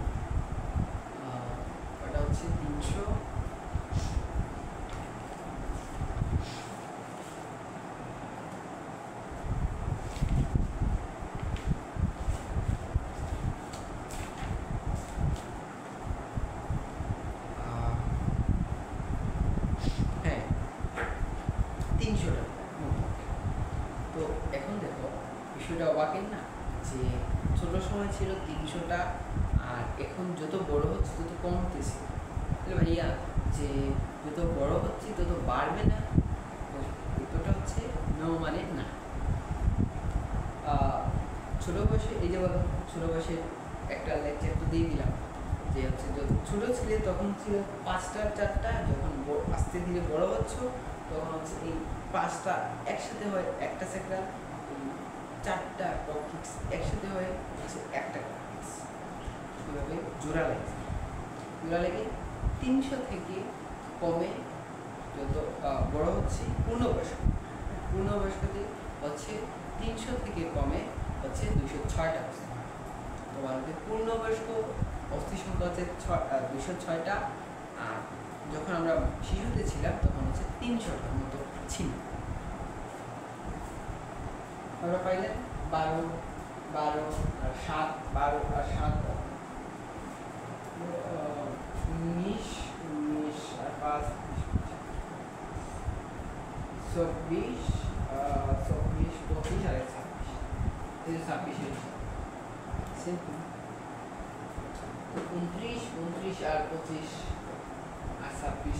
ওটা হচ্ছে 300, হ্যাঁ 300টা। তো এখন দেখো বিষয়টা অবাকের না, যে ছোটো সময় ছিল 300টা, আর এখন যত বড় হচ্ছে তত কমতেছে। তাহলে ভাইয়া যে যত বড় হচ্ছে তত বাড়বে না? উত্তরটা হচ্ছে নো, মানে না। ছোটো বয়সে, এই যে বলো ছোটো বয়সে একটা লেকচার তো দিয়ে দিলাম যে হচ্ছে যখন ছোটো ছিলে তখন ছিল 5টার 4টা, যখন আস্তে ধীরে বড় হচ্ছ তখন হচ্ছে এই 5টা একসাথে হয় একটা সেক্টর, এই 4টা টপিক্স একসাথে হয় হচ্ছে একটা টপিক্স। কীভাবে? জোড়া লেগে 300 থেকে কমে যত বড় হচ্ছে পূর্ণবয়স্কতে হচ্ছে 300 থেকে কমে হচ্ছে 206টা। তো ভারতের পূর্ণবয়স্ক অস্থি সংখ্যা হচ্ছে 206টা, আর যখন আমরা শিশুতে ছিলাম তখন হচ্ছে 300টার মতো ছিল। আমরা পাইলেন 12 আর 7, 12 আর 7 19 আর 5 24 25 আর 26 সিম্পল। 29 আর 25 আর 26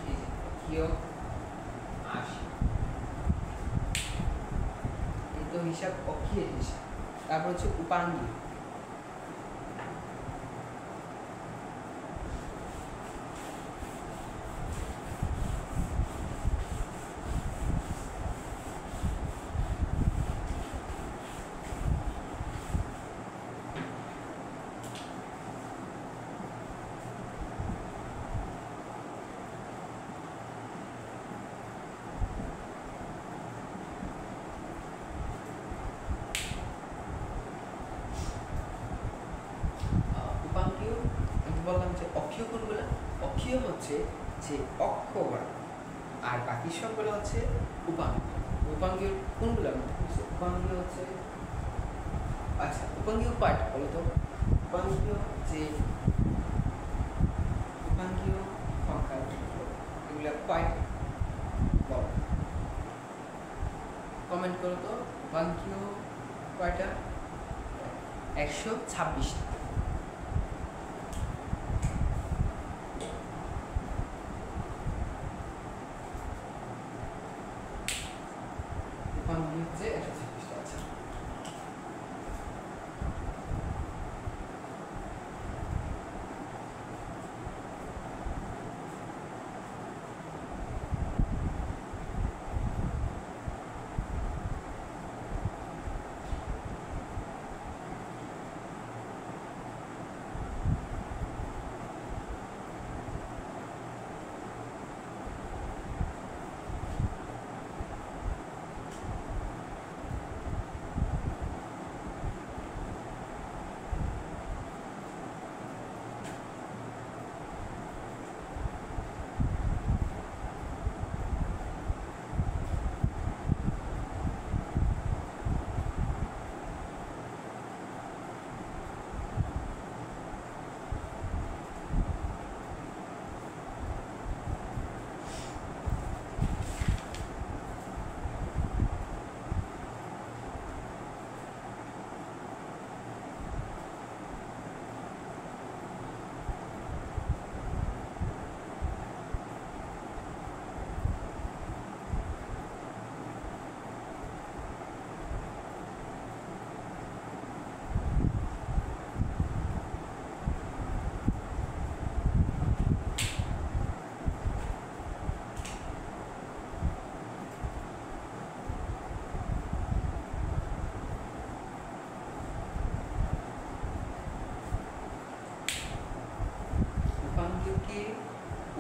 এই যে কিয় 80। এই তো হিসাব অক্ষীয় হিসাব। তারপর হচ্ছে উপাঙ্গীয়। বললাম যে অক্ষীয় কোনগুলো? অক্ষীয় হচ্ছে যে অক্ষর, আর বাকি সবগুলো হচ্ছে উপাঙ্গীয়। উপাঙ্গীয় কোনগুলো? উপাঙ্গীয় হচ্ছে, আচ্ছা উপাঙ্গীয় পার্ট বলো তো। উপাঙ্গীয় যে উপাঙ্গীয় সংখ্যা এগুলো পার্ট বলো, কমেন্ট করো তো। উপাঙ্গীয় কয়টা? 126টা। হচ্ছে 126টা। আচ্ছা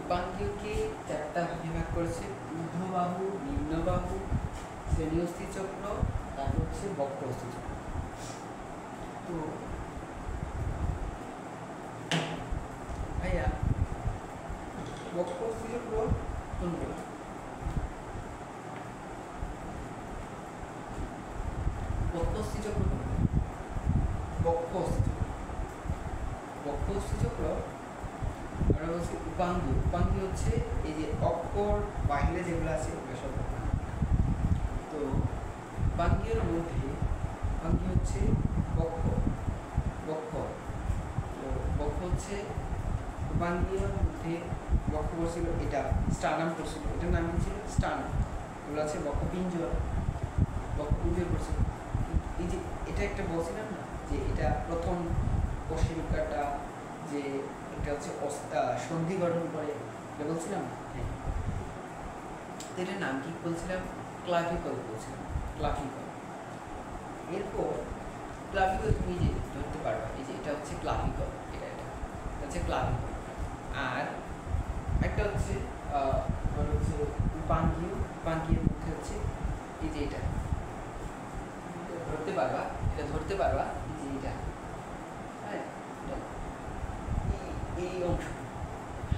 উপাঙ্গীয়কে 4টা ভাগে ভাগ করেছে: ঊর্ধ্ববাহু, নিম্নবাহু, শ্রেণী অস্থি চক্র, তারপর হচ্ছে বক্র অস্থি চক্র। তো ভাইয়া বক্র অস্থি চক্র কোনগুলো? বক্র অস্থি চক্র কোনগুলো? বক্র অস্থি চক্র আমরা বলছি উপাঙ্গীয়। উপাঙ্গীয় হচ্ছে এই যে অক্ষর বাহিরে যেগুলো আছে ওগুলো সব। তো উপাঙ্গীয়ের মধ্যে উপাঙ্গীয় হচ্ছে বক্ষ। তো বক্ষ হচ্ছে উপাঙ্গীয়ের মধ্যে বক্ষ পড়ছিল, এটা স্টার্নাম পড়ছিল, এটার নাম ছিল স্টার্নাম। এগুলো আছে বক্ষপিঞ্জর পড়ছিল। এই যে এটা একটা বলছিলাম না যে এটা প্রথম কোষের যে এটা হচ্ছে সন্ধি গঠন করে, এটা বলছিলাম। হ্যাঁ, এটার নাম কি বলছিলাম? ক্লাভিকল বলছিলাম, ক্লাভিকল। এরপর ক্লাভিকল তুমি যে ধরতে পারবা, এই যে এটা হচ্ছে ক্লাভিকল, এটা হচ্ছে ক্লাভিকল। আর একটা হচ্ছে উপাঙ্গীয় মধ্যে হচ্ছে এই যে এটা ধরতে পারবা, যে এটা, হ্যাঁ, এই অংশ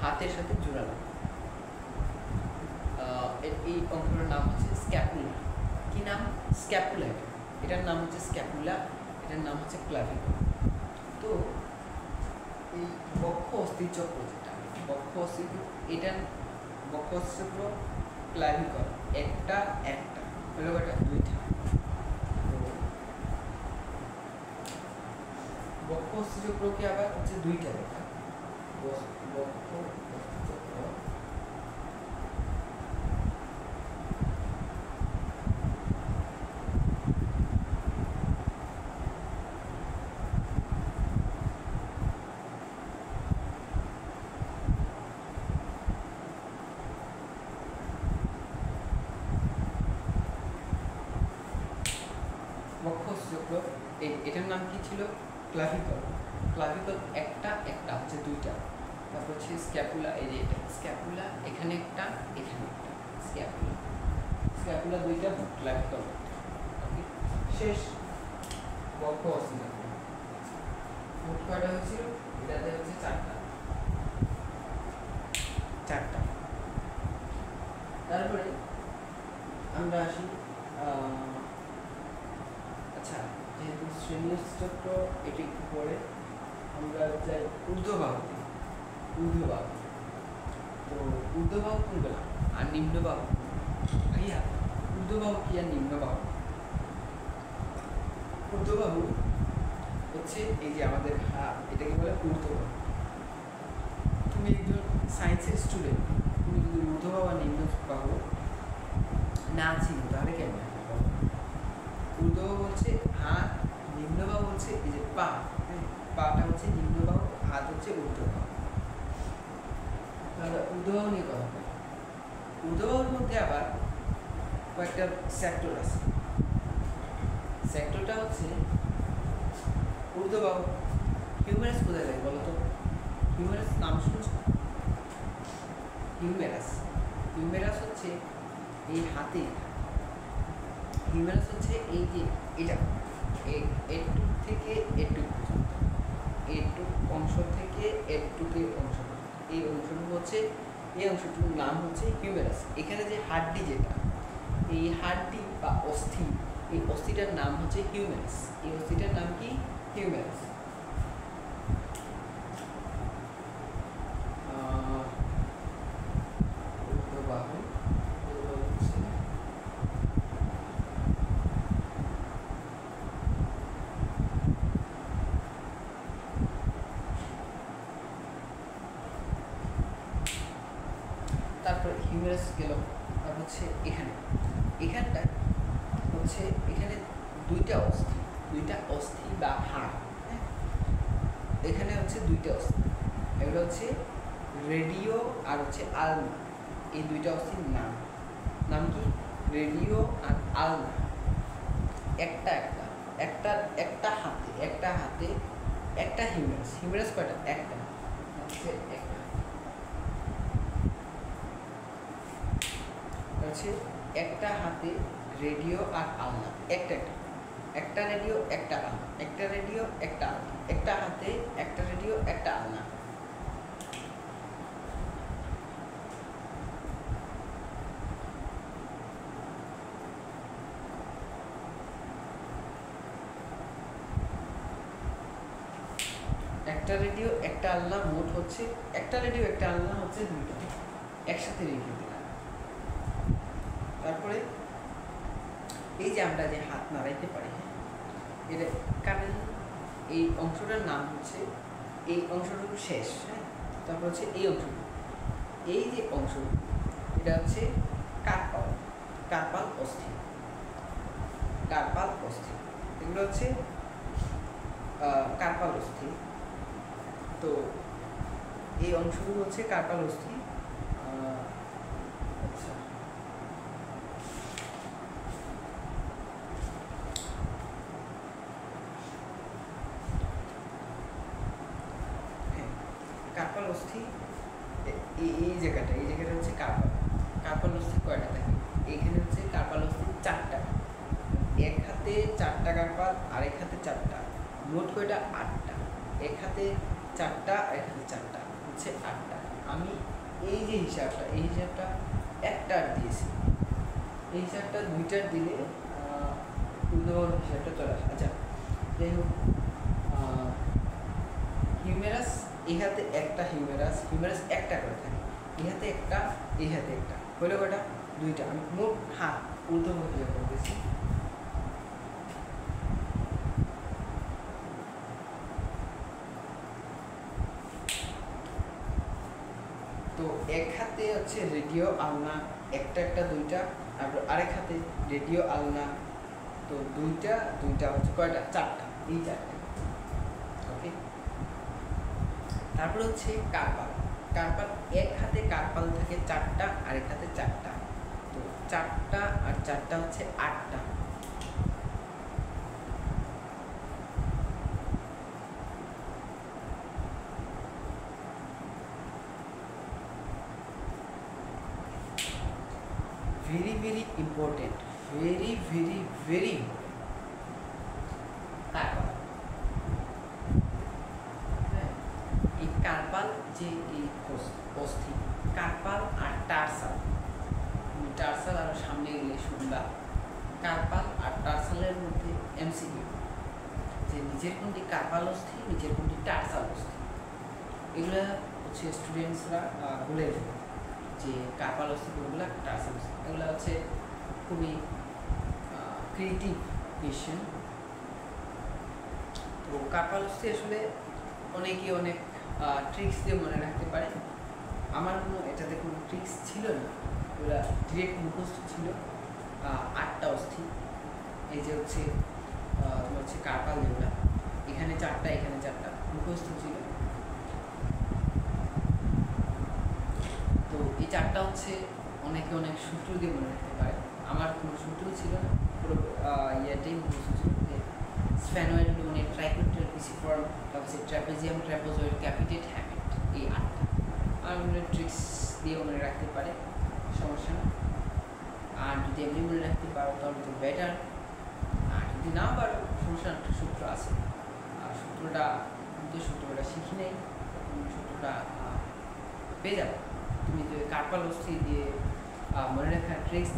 হাতের সাথে জোড়ানো, এই অংশটার নাম হচ্ছে স্ক্যাপুলা। কি নাম? স্ক্যাপুলা। এটার নাম হচ্ছে স্ক্যাপুলা, এটার নাম হচ্ছে ক্লাভিকল। তো এই বক্ষ অস্থিচক্র যেটা, এটা বক্ষ অস্থিচক্র, ক্লাভিকল একটা হলো কটা? দুইটা। তো বক্ষ অস্থিচক্রকে আবার হচ্ছে দুইটা দেখা, বক্ষ অস্থিচক্র এটার নাম কি ছিল? ক্লাভিকল। একটা হচ্ছে দুইটা। তারপর হচ্ছে স্ক্যাপুলা, এই যে এটা স্ক্যাপুলা, এখানে একটা স্ক্যাপুলা দুইটা, ক্লাভিকল। ওকে, শেষ। বক্ষ অস্থিচক্র মোট কয়টা হয়েছিল? এটাতে হচ্ছে চারটা। তারপরে আমরা আসি, আচ্ছা, যেহেতু শ্রেণীচক্র এটি একটু পরে, আমরা যাই ঊর্ধ্ববাহু। তো ঊর্ধ্ববাহু কোনগুলো আর নিম্নবাহু? ভাইয়া, ঊর্ধ্ববাহু কি আর নিম্নবাহু? ঊর্ধ্ববাহু হচ্ছে এই যে আমাদের হাত, এটাকে বলে ঊর্ধ্ববাহু। তুমি একজন সায়েন্সের স্টুডেন্ট, তুমি যদি ঊর্ধ্ববাহু আর নিম্নবাহু না চিনো তাহলে কেমন? ঊর্ধ্ববাহু হচ্ছে হাত, নিম্নবাহু হচ্ছে এই যে পা, পাটা হচ্ছে নিম্নবাহু, হাত হচ্ছে ঊর্ধ্ববাহু। তাহলে ঊর্ধ্ববাহু নিয়ে কথা বলি। ঊর্ধ্ববাহুর মধ্যে আবার কয়েকটা সেক্টর আছে। সেক্টরটা হচ্ছে ঊর্ধ্ববাহু। হিউমেরাস কোথায় লাগে বলো তো? হিউমেরাস নাম শুনছো? হিউমেরাস হচ্ছে এই হাতে, হিউমেরাস হচ্ছে এই যে এটা, এটুক থেকে এটুক পর্যন্ত, এটুক অংশ থেকে এটুকের অংশ, এই অংশটুকু হচ্ছে, এই অংশটুকুর নাম হচ্ছে হিউমেরাস। এখানে যে হাড্ডি, যেটা এই হাড্ডি বা অস্থি, এই অস্থিটার নাম হচ্ছে হিউমেরাস। এই অস্থিটার নাম কি? হিউমেরাস। তারপর হিউমেরাস গেল, তারপর হচ্ছে এখানটা হচ্ছে, এখানে দুইটা অস্থি বা হাড়, হ্যাঁ, এখানে হচ্ছে দুইটা অস্থি, এগুলো হচ্ছে রেডিও আর হচ্ছে আলনা। এই দুইটা অস্থির নাম কি? রেডিও আর আলনা। একটা হাতে একটা হিউমেরাস কয়টা? একটা হচ্ছে একটা হাতে রেডিও আর আলনা, একটা রেডিও একটা আলনা, একটা রেডিও একটা আলনা, একটা হাতে একটা রেডিও একটা আলনা। একটা রেডিও একটা আলনা, মোট হচ্ছে একটা রেডিও একটা আলনা হচ্ছে দুইটা, একসাথে রেখে দিলাম। তারপরে এই যে আমরা যে হাত নাড়াইতে পারি, এটা কারণ এই অংশটার নাম হচ্ছে, এই অংশটুকু শেষ, হ্যাঁ, তারপর হচ্ছে এই অংশটুকু, এই যে অংশটুকু, এটা হচ্ছে কার্পাল অস্থি। এগুলো হচ্ছে কার্পাল অস্থি। তো এই অংশগুলো হচ্ছে কার্পাল অস্থি। আচ্ছা, হ্যাঁ, কার্পাল অস্থি এই জায়গাটা হচ্ছে কার্পাল। কার্পাল অস্থি কয়টা থাকে? এইখানে হচ্ছে কার্পাল অস্থি 4টা। এক হাতে 4টা কার্পাল, আরেক হাতে 4টা, মোট কয়টা? 8টা। এক হাতে 4টা, আরেক হাতে 4টা, হচ্ছে 8টা। আমি এই যে হিসাবটা, এই হিসাবটা 1টার দিয়েছি, এই হিসাবটা 2টার দিলে উদাহরণ হিসাবটা চলে আসে। আচ্ছা, যাই হোক, হিউমেরাস, এই হাতে একটা হিউমেরাস একটা করে থাকে, এই হাতে একটা, এই হাতে একটা, হলো কয়টা? 2টা। আমি মোট হাত ঊর্ধ্বমুখী করতেছি। তো এক হাতে হচ্ছে রেডিও আলনা, একটা 2টা, আর আরেক হাতে রেডিও আলনা, তো 2টা হচ্ছে কয়টা? 4টা, এই 4টা। ওকে, তারপর হচ্ছে কার্পাল। এক হাতে কার্পাল থাকে 4টা, আরেক হাতে 4টা, তো 4টা আর 4টা হচ্ছে 8টা। very very important, very very very carpal. হ্যাঁ, এই কার্পাল যে এই অস্থি, কার্পাল আর টার্সাল, টার্সাল আর সামনে গেলে শুনবা, কার্পাল আর টার্সালের মধ্যে এমসিকিউ, যে নিচের কোনটি কার্পাল অস্থি, নিচের কোনটি টার্সাল অস্থি, এগুলা হচ্ছে স্টুডেন্টসরা বলে দেবে যে কার্পাল অস্থি কোনগুলা, টার্সাল অস্থি, এগুলো হচ্ছে খুবই ক্রিয়েটিভ কোয়েশ্চেন। তো কার্পাল অস্থি আসলে অনেকে অনেক ট্রিক্স দিয়ে মনে রাখতে পারে। আমার এটাতে কোনো ট্রিক্স ছিল না, এগুলো ডিরেক্ট মুখস্থ ছিল। 8টা অস্থি, এই যে হচ্ছে তোমার হচ্ছে কার্পাল, যেগুলো এখানে 4টা, এখানে 4টা, মুখস্থ ছিল। তো এই 4টা হচ্ছে অনেকে অনেক সূত্র দিয়ে মনে রাখতে পারে। আমার কোনো সূত্র ছিল না, পুরো ইয়েটাই মুখস্থ ছিল, যে স্ফ্যানোয়েড লুমিনেট ট্রাইকোটাল পিসিফর্ম, তারপর হচ্ছে ট্র্যাপেজিয়াম, ট্র্যাপোজয়েড, ক্যাপিটেট, হ্যামিট, এই 8টা। আর মনে ট্রিক্স দিয়ে মনে রাখতে পারে, সমস্যা না। আর যদি এমনি মনে রাখতে পারো তাহলে তো বেটার, আর যদি না পারো সমস্যা, একটা সূত্র আছে। আর সূত্রটা শিখি নেই, সূত্রটা পেয়ে যাবে। তুমি যদি কার্পাল অস্থি দিয়ে মনে রাখার ট্রিক্স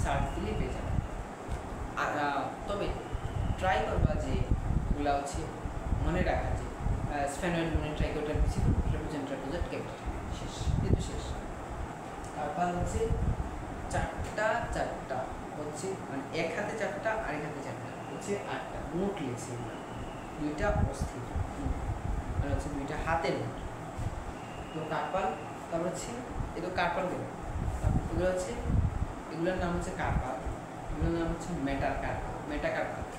সার্চ দিলে পেয়ে যাবে। আর তবে ট্রাই করবা যে এগুলো হচ্ছে মনে রাখা, যে স্ফ্যানোয়েড লুমিনেট ট্রাইকোটাল পিসিফর্ম, ট্র্যাপেজিয়াম, ট্র্যাপোজয়েড, ক্যাপিটেট, শেষ, কিন্তু শেষ। কার্পাল হচ্ছে 4টা হচ্ছে, মানে এক হাতে 4টা, আরেক হাতে 4টা, হচ্ছে 8টা। মোট লিখছি 2টা অস্থি, মানে হচ্ছে 2টা হাতের মোট। তো কার্পাল, তারপর হচ্ছে এই তো কার্পাল গেল, তারপর এগুলো হচ্ছে, এগুলোর নাম হচ্ছে কার্পাল, এগুলোর নাম হচ্ছে মেটাকার্পাল।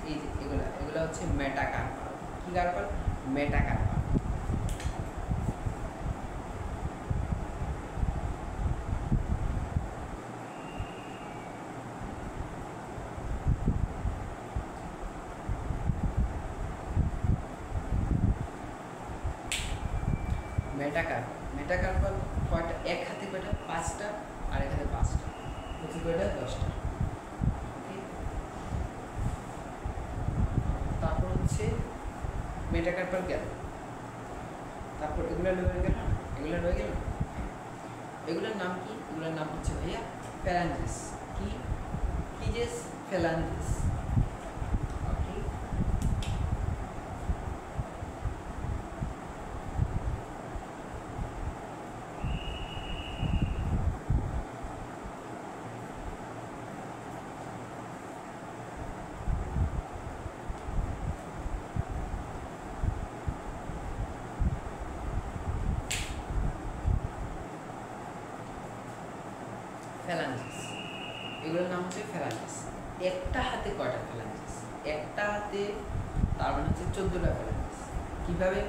এই যে এগুলো হচ্ছে মেটাকার্পাল। কি কার্পাল? মেটাকার্পাল। মেটাকার্পাল কয়টা? এক হাতে কয়টা? 5টা, আর এক হাতে 5টা, হচ্ছে কয়টা? 10টা। ওকে, তারপর হচ্ছে মেটাকার্পাল গেল, তারপর এগুলো রয়ে গেল, এগুলোর নাম কি? এগুলোর নাম হচ্ছে ভাইয়া ফ্যালাঞ্জিস। কি যে ফ্যালাঞ্জিস। ওকে, ফ্যালাঞ্জিস, এগুলোর নাম হচ্ছে ফ্যালাঞ্জিস। একটা হাতে কয়টা ফ্যালাঞ্জিস? একটা হাতে, তার মানে হচ্ছে 14টা ফ্যালাঞ্জিস। কীভাবে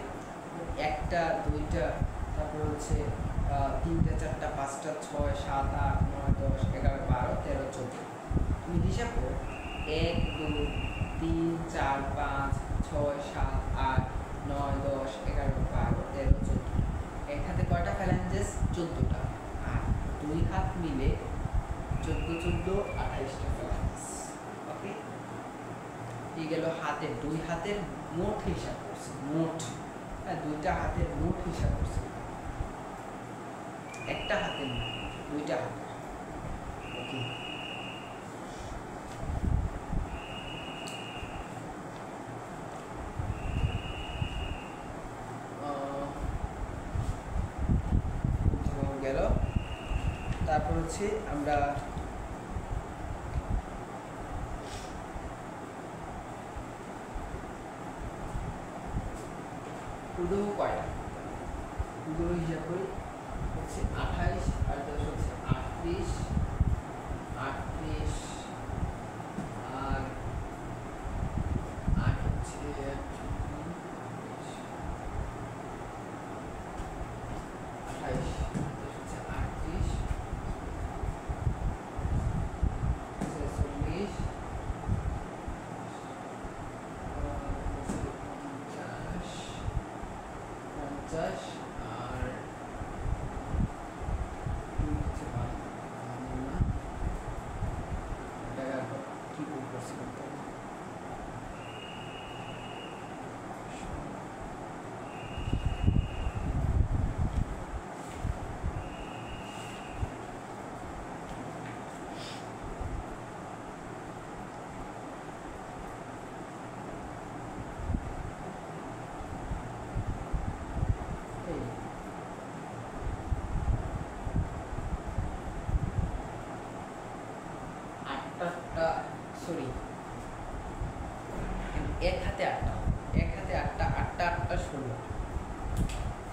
একটা দুইটা তারপর হচ্ছে তিনটা চারটা পাঁচটা ছয় সাত আট নয় 10 11 12 13 14 তুমি হিসাব করো 1 2 3 4 5 6 7 8 9 10 11 12 13 14 এক হাতে কয়টা ফ্যালাঞ্জেস 14টা আর দুই হাত মিলে 14 14 28টা ফ্যালাঞ্জেস। ওকে, এই গেল হাতের দুই হাতের মোট হিসাব করছে, মোট দুইটা হাতের মোট হিসাব করছে, একটা হাতের না দুইটা হাতের। ওকে, গেল। তারপর হচ্ছে আমরা উদহ কয়টা উদহ হিসাব করি হচ্ছে 28 আর 10 হচ্ছে 38 38 আর 8 হচ্ছে 28 হচ্ছে 38 40 50 আর কি করছি করতে সরি এক হাতে 8টা, এক হাতে 8টা 8টা 8টা 16।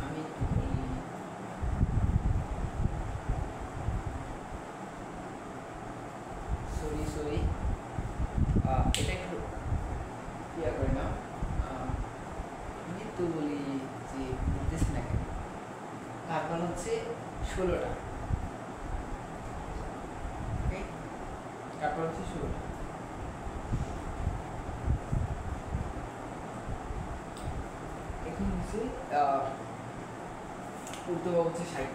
আমি সরি এটা একটু ইয়া করে না, আমি তো বলি যে বুঝতেছি না কেন। তারপর হচ্ছে 16টা, তারপর হচ্ছে 16টা। এখন হচ্ছে ঊর্ধ্ববাহু হচ্ছে 60,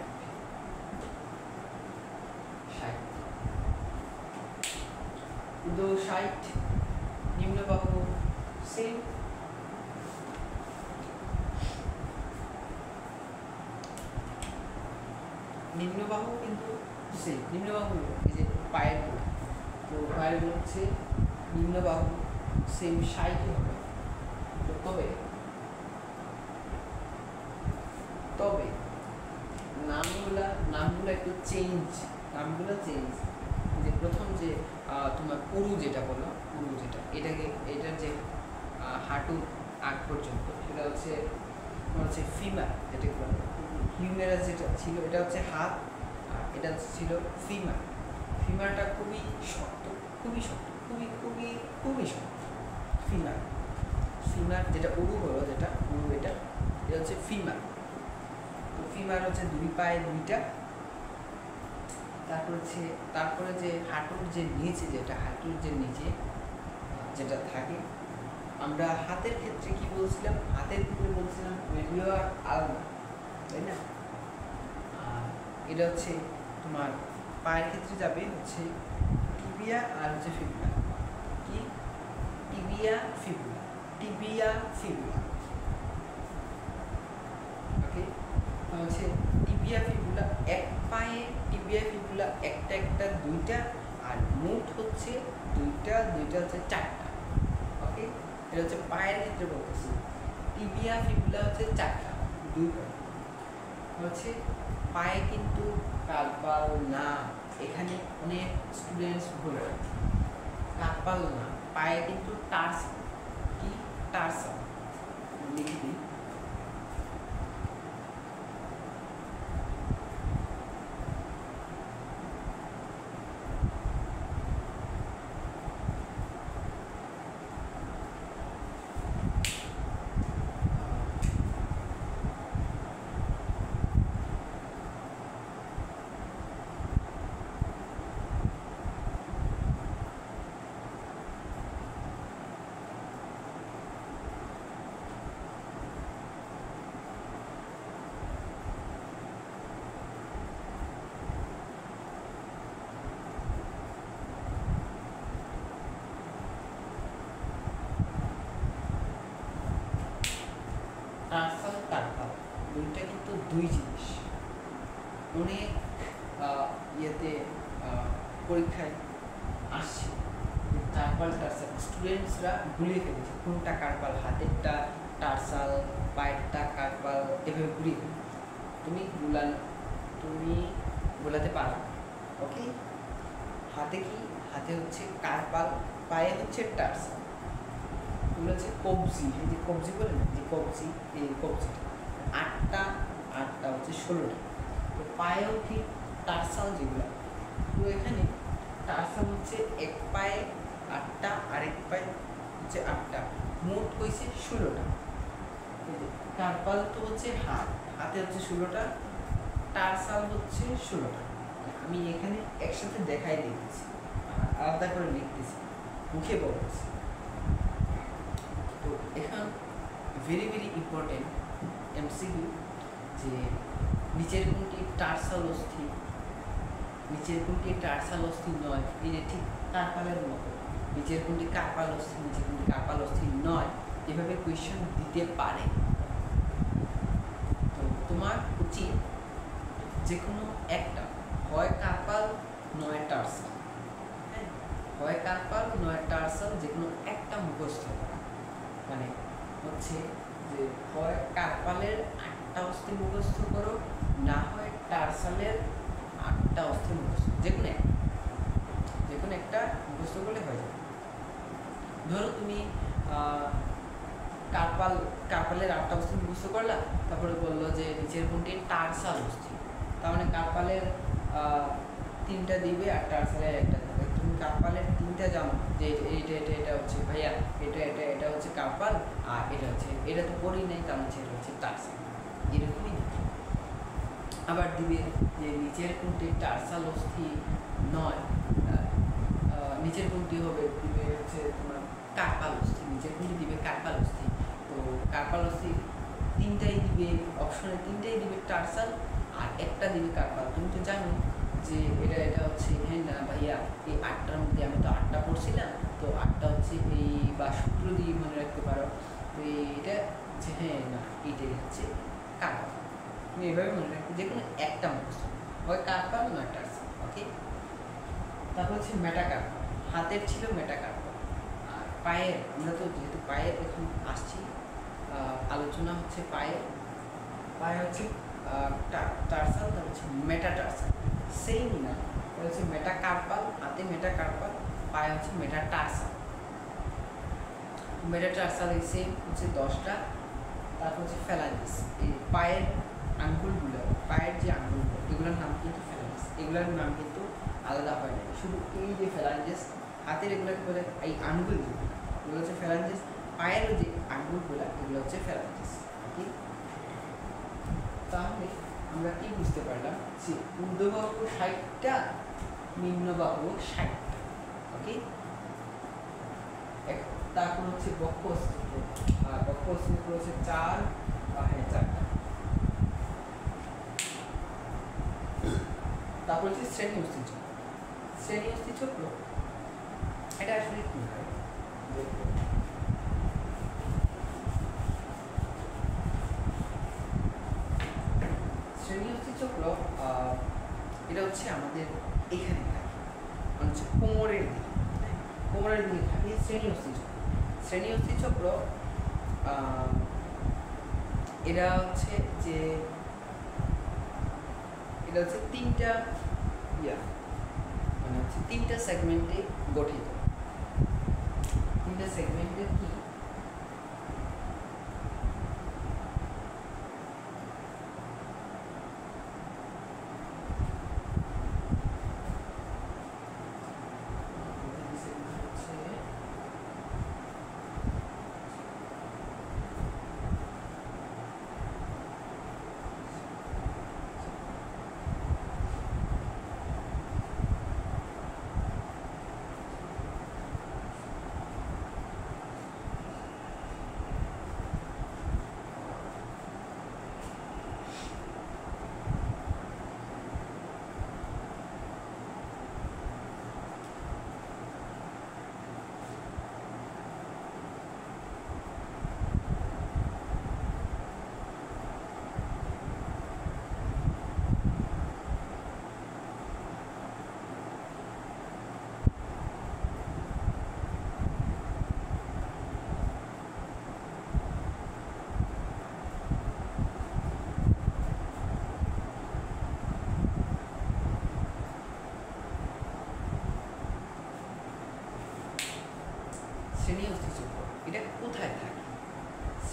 ঊর্ধ্ববাহু 60, নিম্নবাহু সেম। নিম্নবাহু কিন্তু সেম, নিম্নবাহু এই যে পায়ের গুলো, তো পায়ের গুলো হচ্ছে নিম্নবাহু সেম 60 হবে। তো তবে নামগুলো একটু চেঞ্জ, যে প্রথম যে তোমার পুরু যেটা বলো, এটার যে হাঁটু আগ পর্যন্ত সেটা হচ্ছে ফিমার, যেটাকে বলো হিউমেরাস যেটা ছিল এটা হচ্ছে হাত, আর এটা ছিল ফিমার। ফিমারটা খুবই শক্ত, খুবই শক্ত, খুবই শক্ত। ফিমার যেটা উরু হলো, এটা হচ্ছে ফিমার। তো ফিমার হচ্ছে দুই পায়ে দুইটা। তারপরে যে হাঁটুর যে নিচে যেটা থাকে, আমরা হাতের ক্ষেত্রে কি বলছিলাম, মেডিয়াল আলনা, তাই না? এটা হচ্ছে তোমার পায়ের ক্ষেত্রে যাবে হচ্ছে টিবিয়া আর হচ্ছে ফিবুলা। কি টিবিয়া ফিবুলা, ওকে। হচ্ছে টিবিয়া ফিবুলা, এক পায়ে টিবিয়া ফিবুলা একটা দুইটা, আর মোট হচ্ছে দুইটা হচ্ছে 4টা। ওকে, এটা হচ্ছে পায়ের ক্ষেত্রে বলতেছি। টিবিয়া ফিবুলা হচ্ছে 4টা, দুই পায়ে হচ্ছে। পায়ে কিন্তু কার্পাল না, এখানে অনেক স্টুডেন্টস ভুল করে। কার্পাল না, পায়ে কিন্তু টার্সাল। কি টার্সাল? লিখে দিই। দুই জিনিস অনেক ইয়েতে পরীক্ষায় আসছে, কার্পাল টার্সাল গুলিয়ে ফেলেছে, কোনটা কার্পাল, হাতেরটা টার্সাল, পায়েরটা কার্পাল, এভাবে ঘুরিয়ে ফেলে তুমি গোলাতে পারো। ওকে, হাতে কি, হাতে হচ্ছে কার্পাল, পায়ে হচ্ছে টার্সাল, এগুলো হচ্ছে কবজি, এই যে কবজি বলে না, যে কবজি, এই কবজি আটটা হচ্ছে 16টা। তো পায়েও কি টার্সাল যেগুলো, তো এখানে টার্সাল হচ্ছে এক পায়ে 8টা, আরেক পায়ে হচ্ছে 8টা, মোট হয়েছে 16টা। কার্পাল তো হচ্ছে হাতে হচ্ছে 16টা, টার্সাল হচ্ছে 16টা। আমি এখানে একসাথে দেখাই দিতেছি, আলাদা করে লিখতেছি, মুখে বলতেছি। তো এখন ভেরি ভেরি ইম্পর্টেন্ট এমসিকিউ, যে নিচের কোনটি টার্সাল অস্থি, নিচের কোনটি টার্সাল অস্থি নয়, এই যে ঠিক কার্পালের মতো, নিচের কোনটি কার্পাল অস্থি, নিচের কোনটি কার্পাল অস্থি নয়, এভাবে কোয়েশ্চেন দিতে পারে। তো তোমার উচিত যে কোনো একটা, হয় কার্পাল নয় টার্সাল, হ্যাঁ, হয় কার্পাল নয় টার্সাল, যে কোনো একটা মুখস্থ করা। মানে হচ্ছে যে হয় কার্পালের 8টা অস্থি মুখস্থ করো, না হয় টার্সালের 8টা অস্থি মুখস্থ, যে কোনো একটা মুখস্থ করলে হয়ে যাবে। ধরো তুমি কার্পালের 8টা অস্থি মুখস্থ করলা, তারপরে বললো যে নিচের কোনটি টার্সাল অস্থি, তার মানে কার্পালের 3টা দিবে আর টার্সালের 1টা দিবে। তুমি কার্পালের 3টা জানো, যে এটা হচ্ছে ভাইয়া, এটা হচ্ছে কার্পাল, আর এটা তো পড়েই নাই, কারণ এটা হচ্ছে টার্সাল, এরকমই দিবে। আবার দিবে যে নিচের কোনটি টার্সাল অস্থি নয়, নিচের কোনটি হবে, দিবে হচ্ছে তোমার কার্পাল অস্থি, নিচের কোনটি দিবে কার্পাল অস্থি। তো কার্পাল অস্থি 3টাই দিবে, অপশনে 3টাই দিবে টার্সাল, আর একটা দিবে কার্পাল। তুমি তো জানো যে এটা হচ্ছে, হ্যাঁ না ভাইয়া, এই 8টার মধ্যে আমি তো 8টা পড়ছিলাম, তো 8টা হচ্ছে এই বা সূত্র দিয়ে মনে রাখতে পারো, তো এটা হচ্ছে, হ্যাঁ না, এইটাই হচ্ছে কার্পাল। তুমি এভাবে মনে রাখবে, যে কোনো একটা মুখস্থ, হয় কার্পাল নয় টার্সাল। ওকে, তারপর হচ্ছে মেটাকার্পাল, হাতের ছিল মেটাকার্পাল, আর পায়ের, আমরা তো যেহেতু পায়ের এখন আসছি, আলোচনা হচ্ছে পায়ে হচ্ছে টার্সাল, তার হচ্ছে মেটাটার্সাল, সেম না, এটা হচ্ছে মেটাকার্পাল, হাতে মেটাকার্পাল, পায়ে হচ্ছে মেটাটার্সাল। মেটাটার্সাল এই সেম হচ্ছে 10টা। তারপর হচ্ছে ফ্যালাঞ্জিস, এই পায়ের আঙ্গুলগুলো, পায়ের যে আঙ্গুলগুলো, এগুলোর নাম কিন্তু ফ্যালাঞ্জিস, এগুলোর নাম কিন্তু আলাদা হয় না। শুধু এই যে ফ্যালাঞ্জিস, হাতের এগুলোকে বলে এই আঙ্গুল, এগুলো হচ্ছে ফ্যালাঞ্জিস, পায়ের যে আঙ্গুলগুলো, এগুলো হচ্ছে ফ্যালাঞ্জিস। ওকে, তাহলে আমরা কি বুঝতে পারলাম, যে ঊর্ধ্ববাহু 60টা, নিম্নবাহু 60টা। ওকে, তারপর হচ্ছে বক্ষ অস্তিত্ব, আর বক্ষ অস্তিত্ব হচ্ছে 4টা। তারপর হচ্ছে শ্রেণী অস্থিচক্র। শ্রেণী অস্থিচক্র এটা আসলে কি হয়, শ্রেণী অস্থিচক্র এটা হচ্ছে আমাদের এখানে থাকে, মানে হচ্ছে কোমরের দিকে, থাকে শ্রেণী অস্থিচক্র। শ্রেণী অস্থিচক্র এটা হচ্ছে যে, এটা হচ্ছে 3টা মানে হচ্ছে 3টা সেগমেন্টে গঠিত। 3টা সেগমেন্টে কি,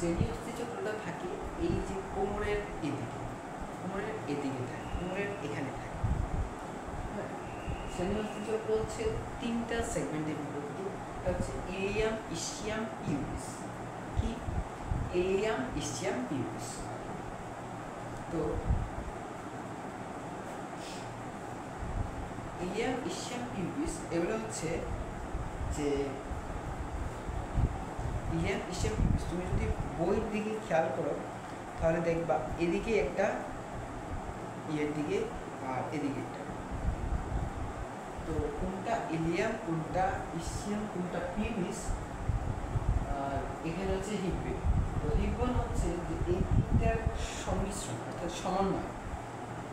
শ্রেণী অস্থিচক্রটা থাকে এই যে কোমরের এদিকে থাকে, কোমরের এখানে থাকে। হ্যাঁ, শ্রেণী অস্থিচক্র হচ্ছে 3টা সেগমেন্টে বিভক্ত। এটা হচ্ছে ইলিয়াম, ইসচিয়াম, পিউবিস। কি? Ilium, ischium, pubis. তো ইলিয়াম, ইসচিয়াম, পিউবিস এগুলো হচ্ছে যে ইলিয়াম, ইসচিয়াম, পিউবিস তুমি যদি বইয়ের দিকে খেয়াল করো তাহলে দেখবা এদিকে একটা, ইয়ের দিকে, আর এদিকে একটা। তো কোনটা ইলিয়াম, কোনটা ইসচিয়াম, কোনটা পিউবিস, আর এখানে হচ্ছে হিপবোন। তো হিপবোন হচ্ছে যে এই 3টার সংমিশ্রণ অর্থাৎ সমন্বয়,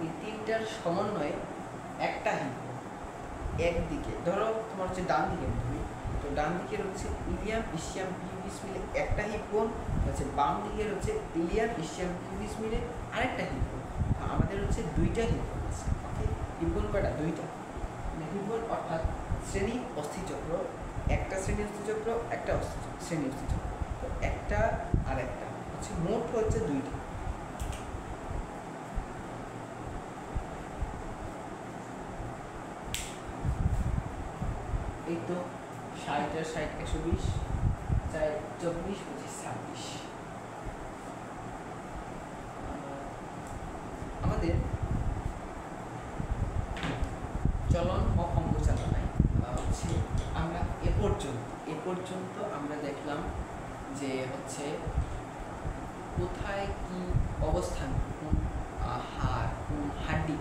এই 3টার সমন্বয়ে একটা হিপবোন। একদিকে ধরো তোমার হচ্ছে ডান দিকে তুমি, তো ডান দিকের হচ্ছে ইলিয়াম, ইসচিয়াম, পিউবিস মিলে একটা হিপবোন, হচ্ছে বাম দিকের হচ্ছে ইলিয়াম, ইসচিয়াম, পিউবিস মিলে আরেকটা হিপবোন। আমাদের হচ্ছে 2টা হিপবোন আছে। ওকে, হিপবোন কয়টা? 2টা। হিপবোন অর্থাৎ শ্রেণী অস্থিচক্র, একটা শ্রেণী অস্থিচক্র, একটা শ্রেণী অস্থিচক্র। তো একটা আর একটা হচ্ছে মোট হচ্ছে 2টা। এই তো 60 আর 60 120, 4 24 25 26। আমাদের চলন ও অঙ্গ চালনায় হচ্ছে আমরা এ পর্যন্ত আমরা দেখলাম যে হচ্ছে কোথায় কি অবস্থান, কোন হাড়, কোন হাড্ডি,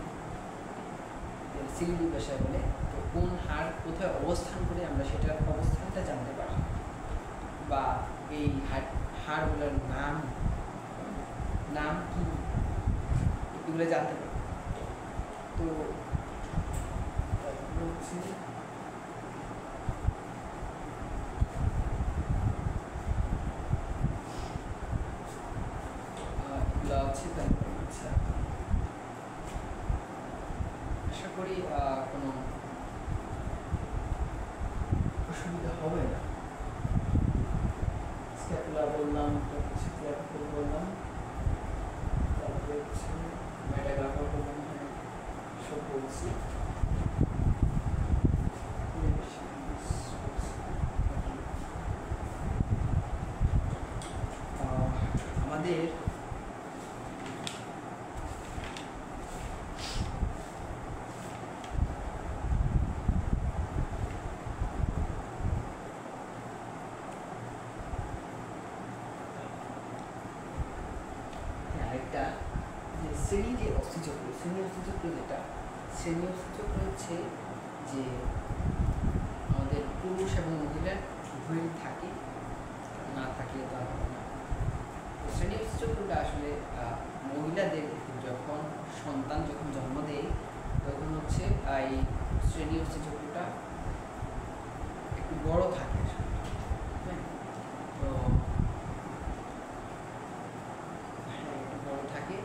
সিলিন্ডার ভাষায় বলে, তো কোন হাড় কোথায় অবস্থান করে আমরা সেটার অবস্থানটা জানতে পারি, বা এই হাড়গুলোর নাম কি, এগুলো জানতে পারি। তো হচ্ছে আচ্ছা, আশা করি কোনো অসুবিধা হবে না। স্ক্যাপুলা বললাম, বললাম, তারপরে হচ্ছে মেটাগ্রাফার বললাম, সব বলছি। আমাদের আরেকটা যে শ্রেণী, যে অস্থিচক্র, শ্রেণী অস্থিচক্র যেটা, শ্রেণী অস্থিচক্র হচ্ছে যে আমাদের পুরুষ এবং মহিলার উভয়ই থাকে, না থাকলে তো আর হবে না। তো শ্রেণী অস্থিচক্রটা আসলে মহিলাদের যখন সন্তান যখন জন্ম দেয় তখন হচ্ছে এই শ্রেণী অস্থিচক্রটা একটু বড় থাকে। হ্যাঁ, তো একটু বড় থাকে।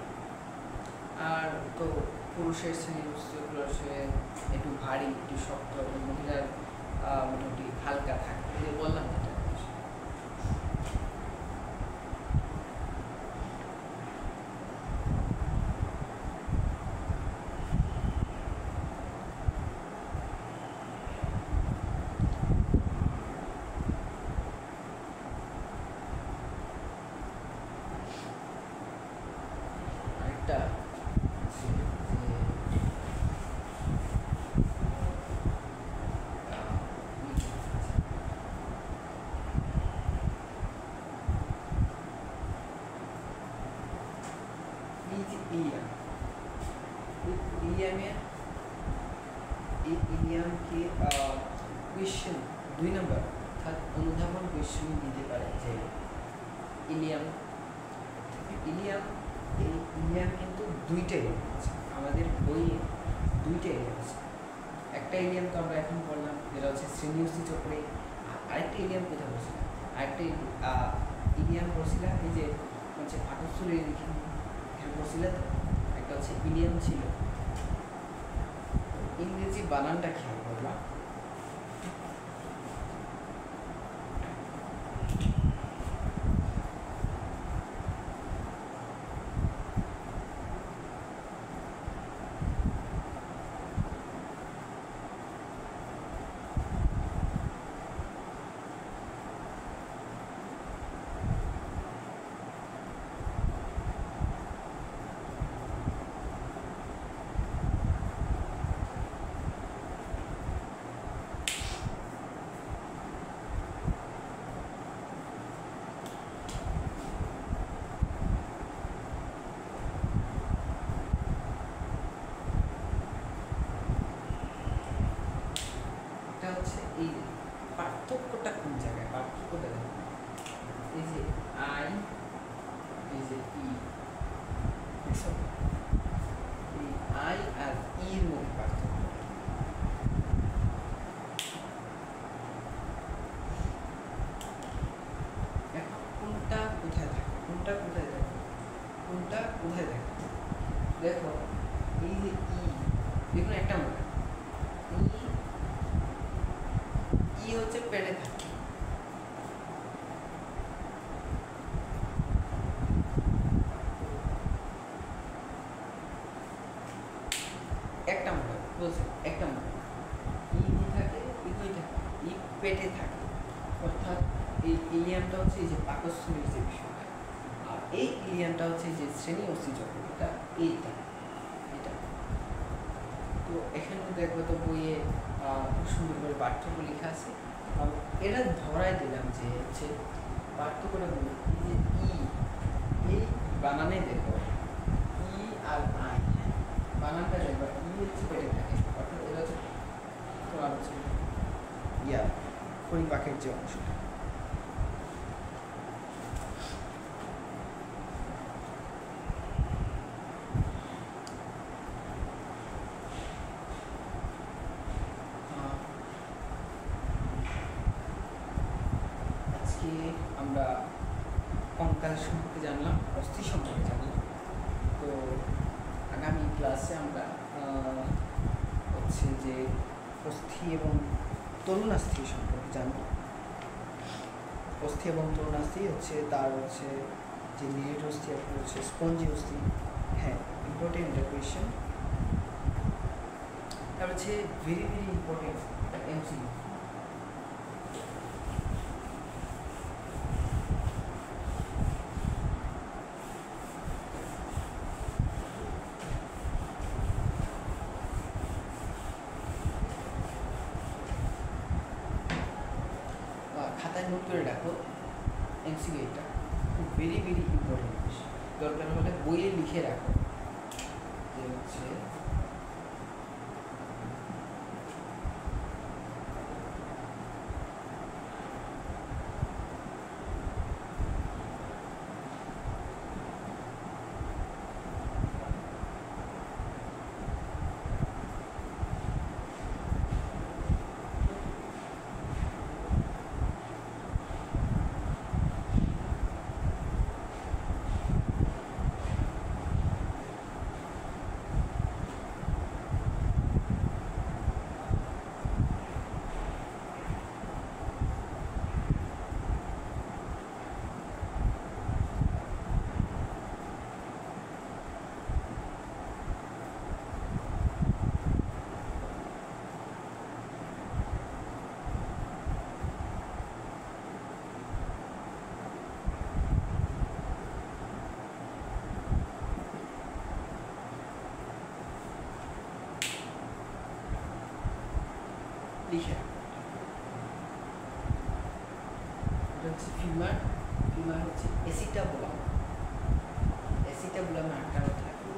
আর তো পুরুষের শ্রেণী অস্থিচক্র আসলে একটু ভারী, একটু শক্ত, এবং মহিলার মোটামুটি হালকা থাকে। বললাম যেটা আরেকটা ইলিয়ামকে কোয়েশ্চেন 2 নম্বর অর্থাৎ অনুধাবন কোয়েশ্চেন দিতে পারে যে ইলিয়াম কিন্তু 2টা এলিয়াম আছে আমাদের বইয়ে, 2টা এলিয়াম আছে। একটা এলিয়াম তো আমরা এখন পড়লাম, যেটা হচ্ছে শ্রেণী অস্থিচক্রে। আরেকটা এলিয়াম কোথায় পড়ছিলাম? আরেকটা ইলিয়াম পড়ছিলাম এই যে হচ্ছে পাকস্থলী এখানে পড়ছিল। তো একটা হচ্ছে ইলিয়াম ছিল, ইংরেজি বানানটা খেয়াল করলাম। এই যে পার্থক্যটা কোন জায়গায়, পার্থক্যটা দেখো, এই যে আই, এই যে ই, দেখছো এই আই আর ইর মধ্যে পার্থক্য। এখন কোনটা কোথায় থাকে, কোনটা কোথায় থাকে, কোনটা কোথায় থাকে, দেখো এই যে ই, দেখুন একটা মনে ই হচ্ছে পেটে থাকে, একটা মনে বলছে, একটা মনে ই থাকে, ই থাকে, ই পেটে থাকে, অর্থাৎ এই ইলিয়ামটা হচ্ছে এই যে পাকস্থলীর যে বিষয়টা, আর এই ইলিয়ামটা হচ্ছে যে শ্রেণী অস্থিচক্র, এটা এইটা, এটা। তো এখানে দেখবো তো বইয়ে খুব সুন্দর করে পার্থক্য লেখা আছে, এটা ধরাই দিলাম যে হচ্ছে পার্থক্যটা বলি, এই যে ই, এই বানানে দেখো ই আর আই, বানানটা দেখো ই হচ্ছে পেটে থাকে, অর্থাৎ এটা হচ্ছে তোমার হচ্ছে ইয়া পরিপাকের যে অংশটা। আজকে আমরা কঙ্কাল সম্পর্কে জানলাম, অস্থি সম্পর্কে জানলাম। তো আগামী ক্লাসে আমরা হচ্ছে যে অস্থি এবং তরুণাস্থি সম্পর্কে জানব। অস্থি এবং তরুণাস্থি হচ্ছে তার হচ্ছে যে লিড অস্থি আপনার হচ্ছে স্পঞ্জি অস্থি, হ্যাঁ ইম্পর্টেন্ট একটা কোয়েশ্চেন। তার হচ্ছে ভেরি ভেরি ইম্পর্টেন্ট এমসিকিউ। খাতায় নোট করে রাখো এমসিকিউ, এটা খুব ভেরি ভেরি ইম্পর্টেন্ট, দরকার হলে বইয়ে লিখে রাখো যে হচ্ছে লিখে রাখো। এটা হচ্ছে ফিমার, ফিমার হচ্ছে এসিটাবুলাম, এসিটাবুলামে আটকানো থাকে।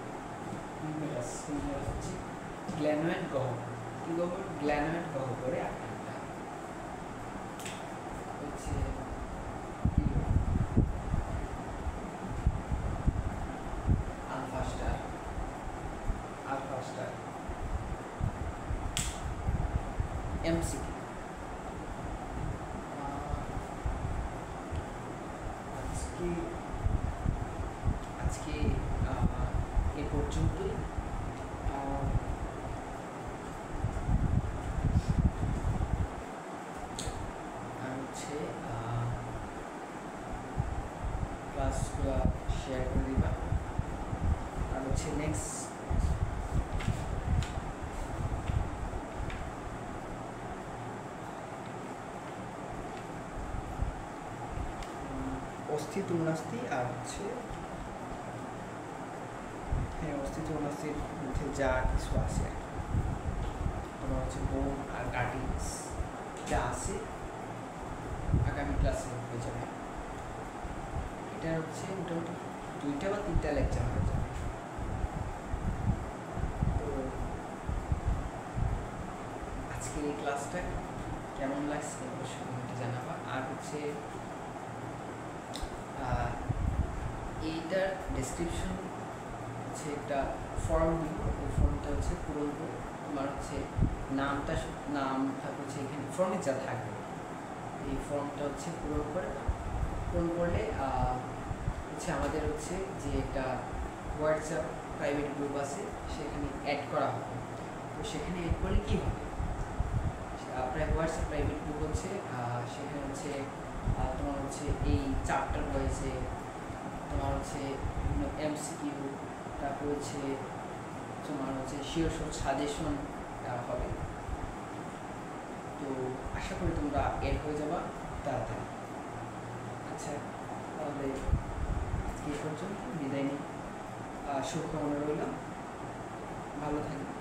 ফিমারাস, ফিমারাস হচ্ছে গ্ল্যানোয়েড গহ্বর, কি গহ্বর? গ্ল্যানোয়েড গহ্বরে আটকানো থাকে। হচ্ছে alpha star, alpha star MCQ. আজকে এ পর্যন্তই। আর হচ্ছে ক্লাসগুলো শেয়ার করে দিবা। আর হচ্ছে নেক্সট অস্থি তরুণাস্থি আর হচ্ছে হ্যাঁ অস্থি তরুণাস্থির মধ্যে যা কিছু আছে তোমার হচ্ছে বোন আর কার্টিংস যা আছে আগামী ক্লাসে হয়ে যাবে। এটা হচ্ছে মোটামুটি 2টা বা 3টা লেকচার হয়ে যাবে। তো আজকে এই ক্লাসটা কেমন লাগছে অবশ্যই কমেন্টে জানাবা। আর হচ্ছে এইটার ডেসক্রিপশন হচ্ছে একটা ফর্ম দিব, ওই ফর্মটা হচ্ছে পূরণ করে তোমার হচ্ছে নামটা হচ্ছে এখানে ফর্মে যা থাকবে এই ফর্মটা হচ্ছে পূরণ করলে হচ্ছে আমাদের হচ্ছে যে একটা হোয়াটসঅ্যাপ প্রাইভেট গ্রুপ আছে সেখানে অ্যাড করা হবে। তো সেখানে অ্যাড করলে কী হবে, আপনার হোয়াটসঅ্যাপ প্রাইভেট গ্রুপ হচ্ছে সেখানে হচ্ছে তোমার হচ্ছে এই চ্যাপ্টার ওয়াইজে তোমার হচ্ছে বিভিন্ন MCQ, তারপর হচ্ছে তোমার হচ্ছে শিওর সাজেশন দেওয়া হবে। তো আশা করি তোমরা এড হয়ে যাবা তাড়াতাড়ি। আচ্ছা, তাহলে আজকে এই পর্যন্ত বিদায় নিই, শুভকামনা রইল, ভালো থাকবে।